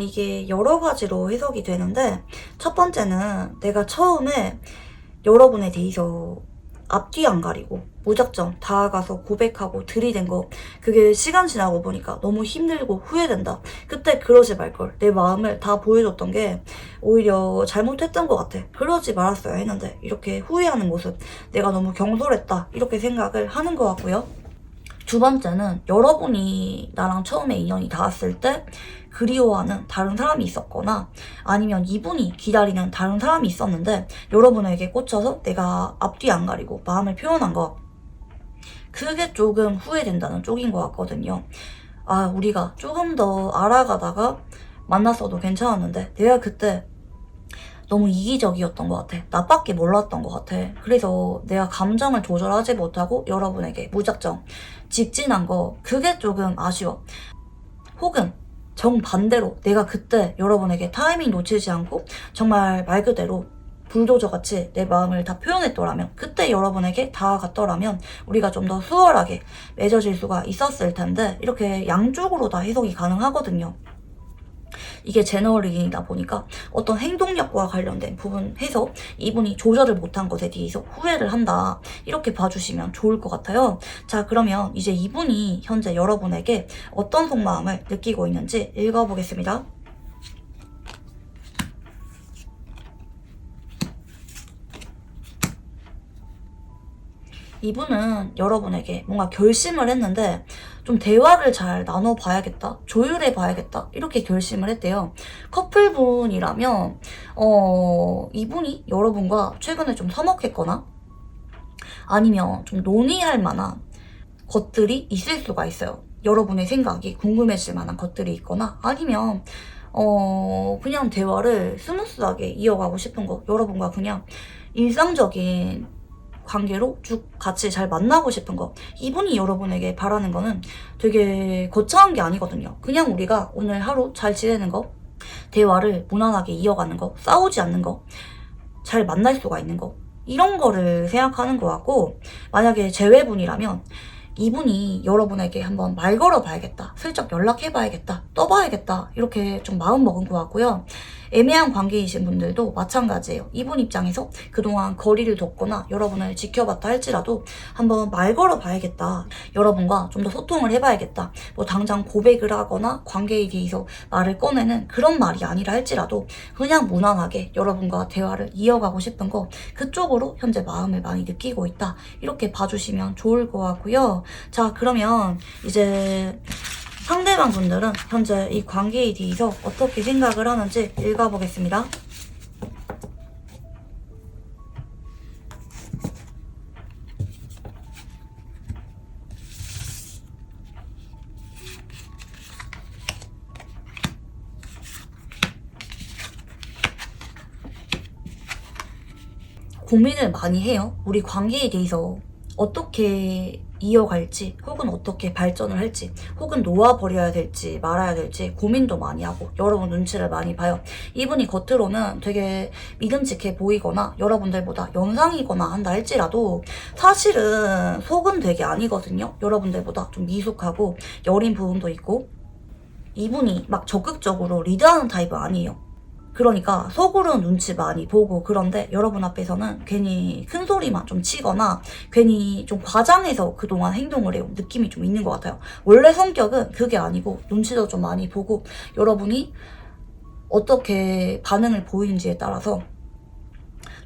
이게 여러 가지로 해석이 되는데 첫 번째는 내가 처음에 여러분에 대해서 앞뒤 안 가리고 무작정 다가가서 고백하고 들이댄 거, 그게 시간 지나고 보니까 너무 힘들고 후회된다. 그때 그러지 말걸. 내 마음을 다 보여줬던 게 오히려 잘못했던 것 같아. 그러지 말았어야 했는데 이렇게 후회하는 모습, 내가 너무 경솔했다. 이렇게 생각을 하는 것 같고요. 두 번째는 여러분이 나랑 처음에 인연이 닿았을 때 그리워하는 다른 사람이 있었거나 아니면 이분이 기다리는 다른 사람이 있었는데 여러분에게 꽂혀서 내가 앞뒤 안 가리고 마음을 표현한 거, 그게 조금 후회된다는 쪽인 것 같거든요. 우리가 조금 더 알아가다가 만났어도 괜찮았는데 내가 그때 너무 이기적이었던 것 같아. 나밖에 몰랐던 것 같아. 그래서 내가 감정을 조절하지 못하고 여러분에게 무작정 직진한 거, 그게 조금 아쉬워. 혹은 정반대로 내가 그때 여러분에게 타이밍 놓치지 않고 정말 말 그대로 불도저같이 내 마음을 다 표현했더라면, 그때 여러분에게 다가갔더라면 우리가 좀 더 수월하게 맺어질 수가 있었을 텐데 이렇게 양쪽으로 다 해석이 가능하거든요. 이게 제너럴링이다 보니까 어떤 행동력과 관련된 부분에서 이분이 조절을 못한 것에 대해서 후회를 한다, 이렇게 봐주시면 좋을 것 같아요. 자, 그러면 이제 이분이 현재 여러분에게 어떤 속마음을 느끼고 있는지 읽어보겠습니다. 이분은 여러분에게 뭔가 결심을 했는데 좀 대화를 잘 나눠봐야겠다, 조율해봐야겠다, 이렇게 결심을 했대요. 커플분이라면 이분이 여러분과 최근에 좀 서먹했거나 아니면 좀 논의할 만한 것들이 있을 수가 있어요. 여러분의 생각이 궁금해질 만한 것들이 있거나 아니면 그냥 대화를 스무스하게 이어가고 싶은 거, 여러분과 그냥 일상적인 관계로 쭉 같이 잘 만나고 싶은 거, 이분이 여러분에게 바라는 거는 되게 거창한 게 아니거든요. 그냥 우리가 오늘 하루 잘 지내는 거, 대화를 무난하게 이어가는 거, 싸우지 않는 거, 잘 만날 수가 있는 거, 이런 거를 생각하는 것 같고, 만약에 재회분이라면 이분이 여러분에게 한번 말 걸어봐야겠다, 슬쩍 연락해봐야겠다, 떠봐야겠다, 이렇게 좀 마음 먹은 것 같고요. 애매한 관계이신 분들도 마찬가지예요. 이분 입장에서 그동안 거리를 뒀거나 여러분을 지켜봤다 할지라도 한번 말 걸어봐야겠다, 여러분과 좀 더 소통을 해봐야겠다, 뭐 당장 고백을 하거나 관계에 대해서 말을 꺼내는 그런 말이 아니라 할지라도 그냥 무난하게 여러분과 대화를 이어가고 싶은 거, 그쪽으로 현재 마음을 많이 느끼고 있다, 이렇게 봐주시면 좋을 것 같고요. 자, 그러면 이제 상대방 분들은 현재 이 관계에 대해서 어떻게 생각을 하는지 읽어보겠습니다. 고민을 많이 해요. 우리 관계에 대해서 어떻게 이어갈지, 혹은 어떻게 발전을 할지, 혹은 놓아버려야 될지 말아야 될지 고민도 많이 하고 여러분 눈치를 많이 봐요. 이분이 겉으로는 되게 믿음직해 보이거나 여러분들보다 연상이거나 한다 할지라도 사실은 속은 되게 아니거든요. 여러분들보다 좀 미숙하고 여린 부분도 있고, 이분이 막 적극적으로 리드하는 타입은 아니에요. 그러니까 속으로 눈치 많이 보고, 그런데 여러분 앞에서는 괜히 큰 소리만 좀 치거나 괜히 좀 과장해서 그동안 행동을 해요. 느낌이 좀 있는 것 같아요. 원래 성격은 그게 아니고 눈치도 좀 많이 보고 여러분이 어떻게 반응을 보이는지에 따라서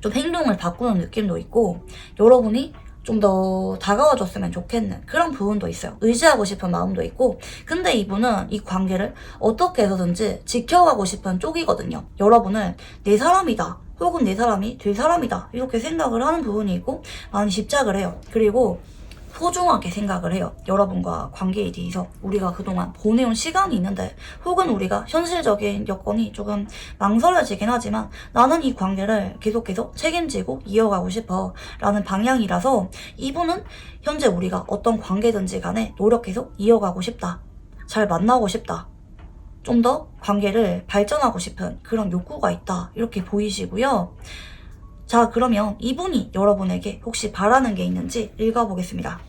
좀 행동을 바꾸는 느낌도 있고, 여러분이 좀 더 다가와줬으면 좋겠는 그런 부분도 있어요. 의지하고 싶은 마음도 있고, 근데 이분은 이 관계를 어떻게 해서든지 지켜가고 싶은 쪽이거든요. 여러분을 내 사람이다, 혹은 내 사람이 될 사람이다, 이렇게 생각을 하는 부분이 있고 많이 집착을 해요. 그리고 소중하게 생각을 해요. 여러분과 관계에 대해서 우리가 그동안 보내온 시간이 있는데, 혹은 우리가 현실적인 여건이 조금 망설여지긴 하지만 나는 이 관계를 계속해서 책임지고 이어가고 싶어 라는 방향이라서, 이분은 현재 우리가 어떤 관계든지 간에 노력해서 이어가고 싶다, 잘 만나고 싶다, 좀 더 관계를 발전하고 싶은 그런 욕구가 있다, 이렇게 보이시고요. 자, 그러면 이분이 여러분에게 혹시 바라는 게 있는지 읽어보겠습니다.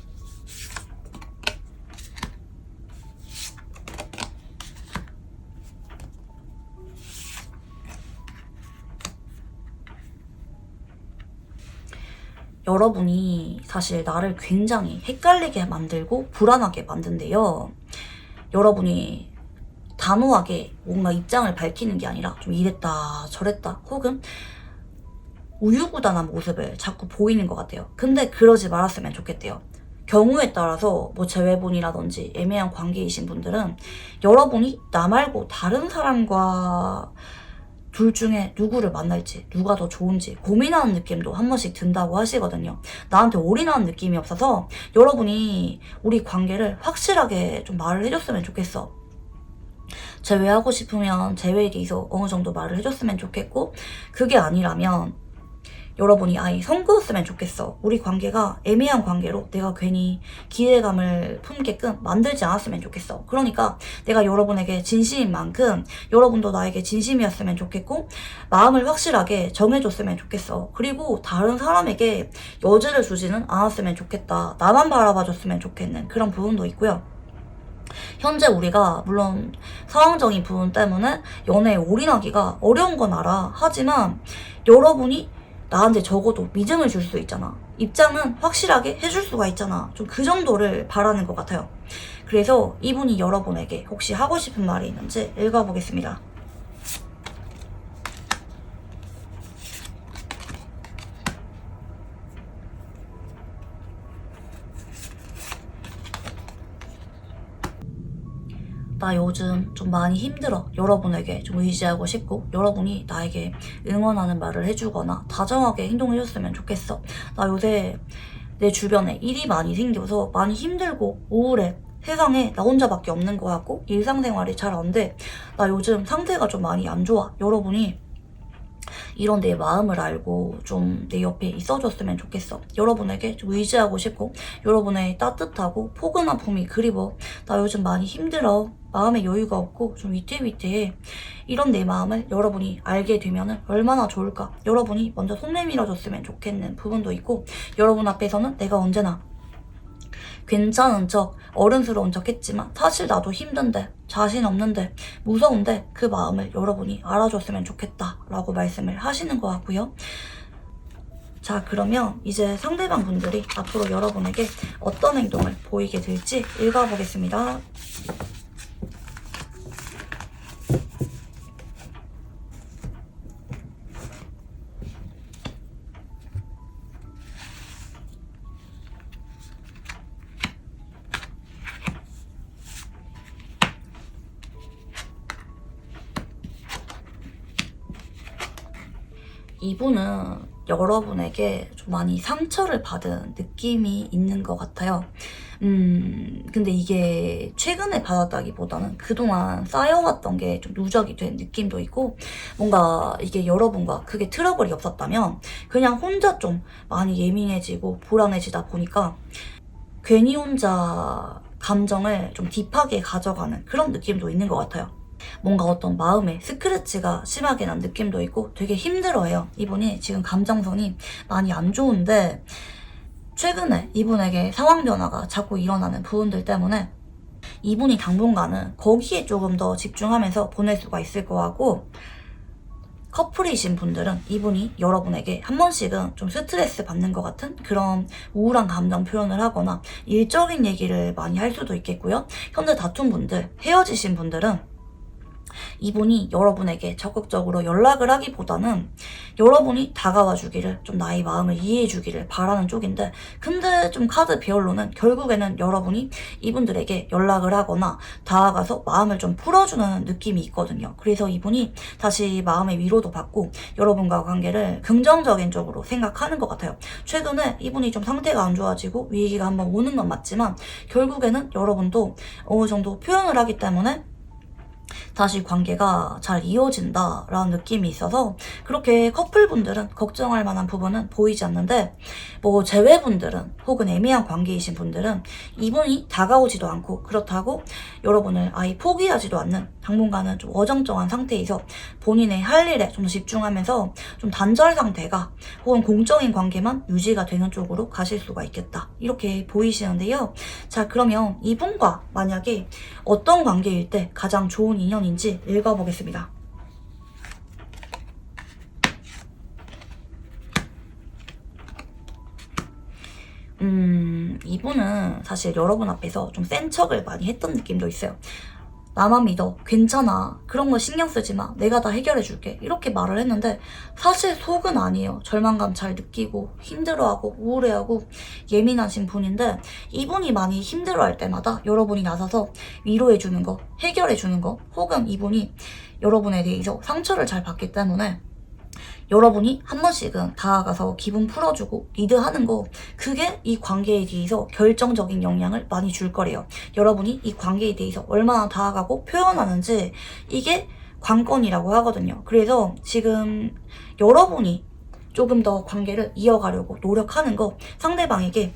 여러분이 사실 나를 굉장히 헷갈리게 만들고 불안하게 만든데요. 여러분이 단호하게 뭔가 입장을 밝히는 게 아니라 좀 이랬다 저랬다, 혹은 우유부단한 모습을 자꾸 보이는 것 같아요. 근데 그러지 말았으면 좋겠대요. 경우에 따라서 뭐 재회분이라든지 애매한 관계이신 분들은 여러분이 나 말고 다른 사람과 둘 중에 누구를 만날지, 누가 더 좋은지 고민하는 느낌도 한 번씩 든다고 하시거든요. 나한테 올인하는 느낌이 없어서 여러분이 우리 관계를 확실하게 좀 말을 해줬으면 좋겠어. 재회하고 싶으면 재회에 대해서 어느 정도 말을 해줬으면 좋겠고, 그게 아니라면 여러분이 아예 선그었으면 좋겠어. 우리 관계가 애매한 관계로 내가 괜히 기대감을 품게끔 만들지 않았으면 좋겠어. 그러니까 내가 여러분에게 진심인 만큼 여러분도 나에게 진심이었으면 좋겠고, 마음을 확실하게 정해줬으면 좋겠어. 그리고 다른 사람에게 여지를 주지는 않았으면 좋겠다, 나만 바라봐줬으면 좋겠는 그런 부분도 있고요. 현재 우리가 물론 상황적인 부분 때문에 연애에 올인하기가 어려운 건 알아. 하지만 여러분이 나한테 적어도 믿음을 줄 수 있잖아. 입장은 확실하게 해줄 수가 있잖아. 좀 그 정도를 바라는 것 같아요. 그래서 이분이 여러분에게 혹시 하고 싶은 말이 있는지 읽어보겠습니다. 나 요즘 좀 많이 힘들어. 여러분에게 좀 의지하고 싶고, 여러분이 나에게 응원하는 말을 해주거나 다정하게 행동해줬으면 좋겠어. 나 요새 내 주변에 일이 많이 생겨서 많이 힘들고 우울해. 세상에 나 혼자밖에 없는 것 같고 일상생활이 잘 안 돼. 나 요즘 상태가 좀 많이 안 좋아. 여러분이 이런 내 마음을 알고 좀 내 옆에 있어줬으면 좋겠어. 여러분에게 좀 의지하고 싶고 여러분의 따뜻하고 포근한 품이 그리워. 나 요즘 많이 힘들어. 마음에 여유가 없고 좀 위태위태해. 이런 내 마음을 여러분이 알게 되면 얼마나 좋을까. 여러분이 먼저 손 내밀어줬으면 좋겠는 부분도 있고 여러분 앞에서는 내가 언제나 괜찮은 척, 어른스러운 척 했지만 사실 나도 힘든데, 자신 없는데, 무서운데 그 마음을 여러분이 알아줬으면 좋겠다 라고 말씀을 하시는 것 같고요. 자, 그러면 이제 상대방 분들이 앞으로 여러분에게 어떤 행동을 보이게 될지 읽어보겠습니다. 이분은 여러분에게 좀 많이 상처를 받은 느낌이 있는 것 같아요. 근데 이게 최근에 받았다기보다는 그동안 쌓여왔던 게 좀 누적이 된 느낌도 있고, 뭔가 이게 여러분과 크게 트러블이 없었다면 그냥 혼자 좀 많이 예민해지고 불안해지다 보니까 괜히 혼자 감정을 좀 딥하게 가져가는 그런 느낌도 있는 것 같아요. 뭔가 어떤 마음에 스크래치가 심하게 난 느낌도 있고 되게 힘들어해요. 이분이 지금 감정선이 많이 안 좋은데 최근에 이분에게 상황 변화가 자꾸 일어나는 부분들 때문에 이분이 당분간은 거기에 조금 더 집중하면서 보낼 수가 있을 것 같고, 커플이신 분들은 이분이 여러분에게 한 번씩은 좀 스트레스 받는 것 같은 그런 우울한 감정 표현을 하거나 일적인 얘기를 많이 할 수도 있겠고요. 현재 다툰 분들, 헤어지신 분들은 이분이 여러분에게 적극적으로 연락을 하기보다는 여러분이 다가와 주기를, 좀 나의 마음을 이해해 주기를 바라는 쪽인데, 근데 좀 카드 배열로는 결국에는 여러분이 이분들에게 연락을 하거나 다가가서 마음을 좀 풀어주는 느낌이 있거든요. 그래서 이분이 다시 마음의 위로도 받고 여러분과 관계를 긍정적인 쪽으로 생각하는 것 같아요. 최근에 이분이 좀 상태가 안 좋아지고 위기가 한번 오는 건 맞지만 결국에는 여러분도 어느 정도 표현을 하기 때문에 다시 관계가 잘 이어진다라는 느낌이 있어서 그렇게 커플분들은 걱정할 만한 부분은 보이지 않는데, 뭐 재회분들은 혹은 애매한 관계이신 분들은 이분이 다가오지도 않고 그렇다고 여러분을 아예 포기하지도 않는, 당분간은 좀 어정쩡한 상태에서 본인의 할 일에 좀 집중하면서 좀 단절 상태가 혹은 공적인 관계만 유지가 되는 쪽으로 가실 수가 있겠다, 이렇게 보이시는데요. 자, 그러면 이분과 만약에 어떤 관계일 때 가장 좋은 인연인지 읽어보겠습니다. 이분은 사실 여러분 앞에서 좀 센 척을 많이 했던 느낌도 있어요. 나만 믿어, 괜찮아, 그런 거 신경 쓰지 마, 내가 다 해결해 줄게, 이렇게 말을 했는데 사실 속은 아니에요. 절망감 잘 느끼고 힘들어하고 우울해하고 예민하신 분인데, 이분이 많이 힘들어할 때마다 여러분이 나서서 위로해 주는 거, 해결해 주는 거, 혹은 이분이 여러분에 대해서 상처를 잘 받기 때문에 여러분이 한 번씩은 다가가서 기분 풀어주고 리드하는 거, 그게 이 관계에 대해서 결정적인 영향을 많이 줄 거래요. 여러분이 이 관계에 대해서 얼마나 다가가고 표현하는지, 이게 관건이라고 하거든요. 그래서 지금 여러분이 조금 더 관계를 이어가려고 노력하는 거, 상대방에게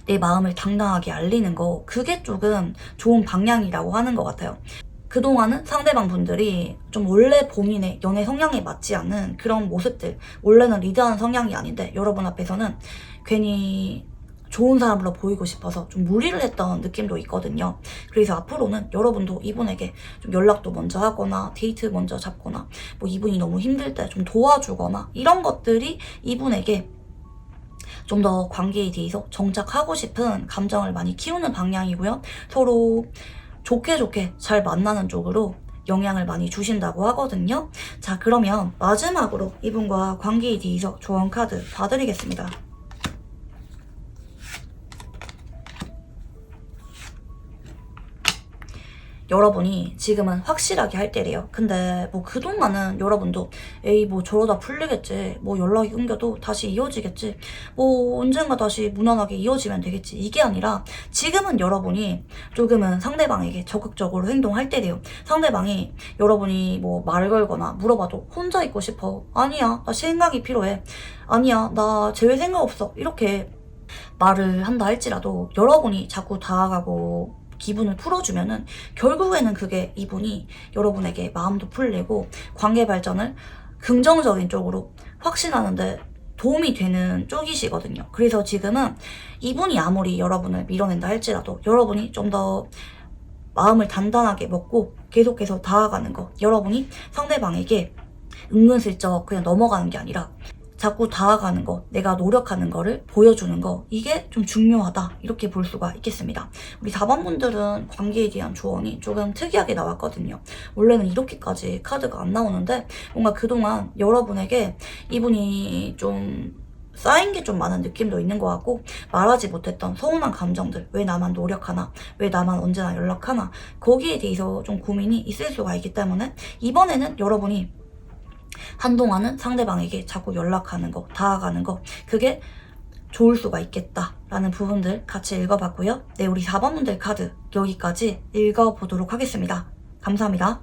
내 마음을 당당하게 알리는 거, 그게 조금 좋은 방향이라고 하는 것 같아요. 그동안은 상대방 분들이 좀 원래 본인의 연애 성향에 맞지 않는 그런 모습들, 원래는 리드하는 성향이 아닌데 여러분 앞에서는 괜히 좋은 사람으로 보이고 싶어서 좀 무리를 했던 느낌도 있거든요. 그래서 앞으로는 여러분도 이분에게 좀 연락도 먼저 하거나 데이트 먼저 잡거나, 뭐 이분이 너무 힘들 때 좀 도와주거나, 이런 것들이 이분에게 좀 더 관계에 대해서 정착하고 싶은 감정을 많이 키우는 방향이고요. 서로 좋게 잘 만나는 쪽으로 영향을 많이 주신다고 하거든요. 자, 그러면 마지막으로 이분과 관계에 대해서 조언 카드 봐드리겠습니다. 여러분이 지금은 확실하게 할 때래요. 근데 뭐 그동안은 여러분도 에이 뭐 저러다 풀리겠지, 뭐 연락이 끊겨도 다시 이어지겠지, 뭐 언젠가 다시 무난하게 이어지면 되겠지, 이게 아니라 지금은 여러분이 조금은 상대방에게 적극적으로 행동할 때래요. 상대방이 여러분이 뭐 말을 걸거나 물어봐도 혼자 있고 싶어, 아니야 나 생각이 필요해, 아니야 나 제외 생각 없어, 이렇게 말을 한다 할지라도 여러분이 자꾸 다가가고 기분을 풀어주면은 결국에는 그게 이분이 여러분에게 마음도 풀리고 관계 발전을 긍정적인 쪽으로 확신하는데 도움이 되는 쪽이시거든요. 그래서 지금은 이분이 아무리 여러분을 밀어낸다 할지라도 여러분이 좀 더 마음을 단단하게 먹고 계속해서 다가가는 거, 여러분이 상대방에게 은근슬쩍 그냥 넘어가는 게 아니라 자꾸 다가가는 거, 내가 노력하는 거를 보여주는 거, 이게 좀 중요하다, 이렇게 볼 수가 있겠습니다. 우리 4번 분들은 관계에 대한 조언이 조금 특이하게 나왔거든요. 원래는 이렇게까지 카드가 안 나오는데 뭔가 그동안 여러분에게 이분이 좀 쌓인 게 좀 많은 느낌도 있는 것 같고, 말하지 못했던 서운한 감정들, 왜 나만 노력하나, 왜 나만 언제나 연락하나, 거기에 대해서 좀 고민이 있을 수가 있기 때문에 이번에는 여러분이 한동안은 상대방에게 자꾸 연락하는 거, 다가가는 거, 그게 좋을 수가 있겠다라는 부분들 같이 읽어봤고요. 네, 우리 4번 분들 카드 여기까지 읽어보도록 하겠습니다. 감사합니다.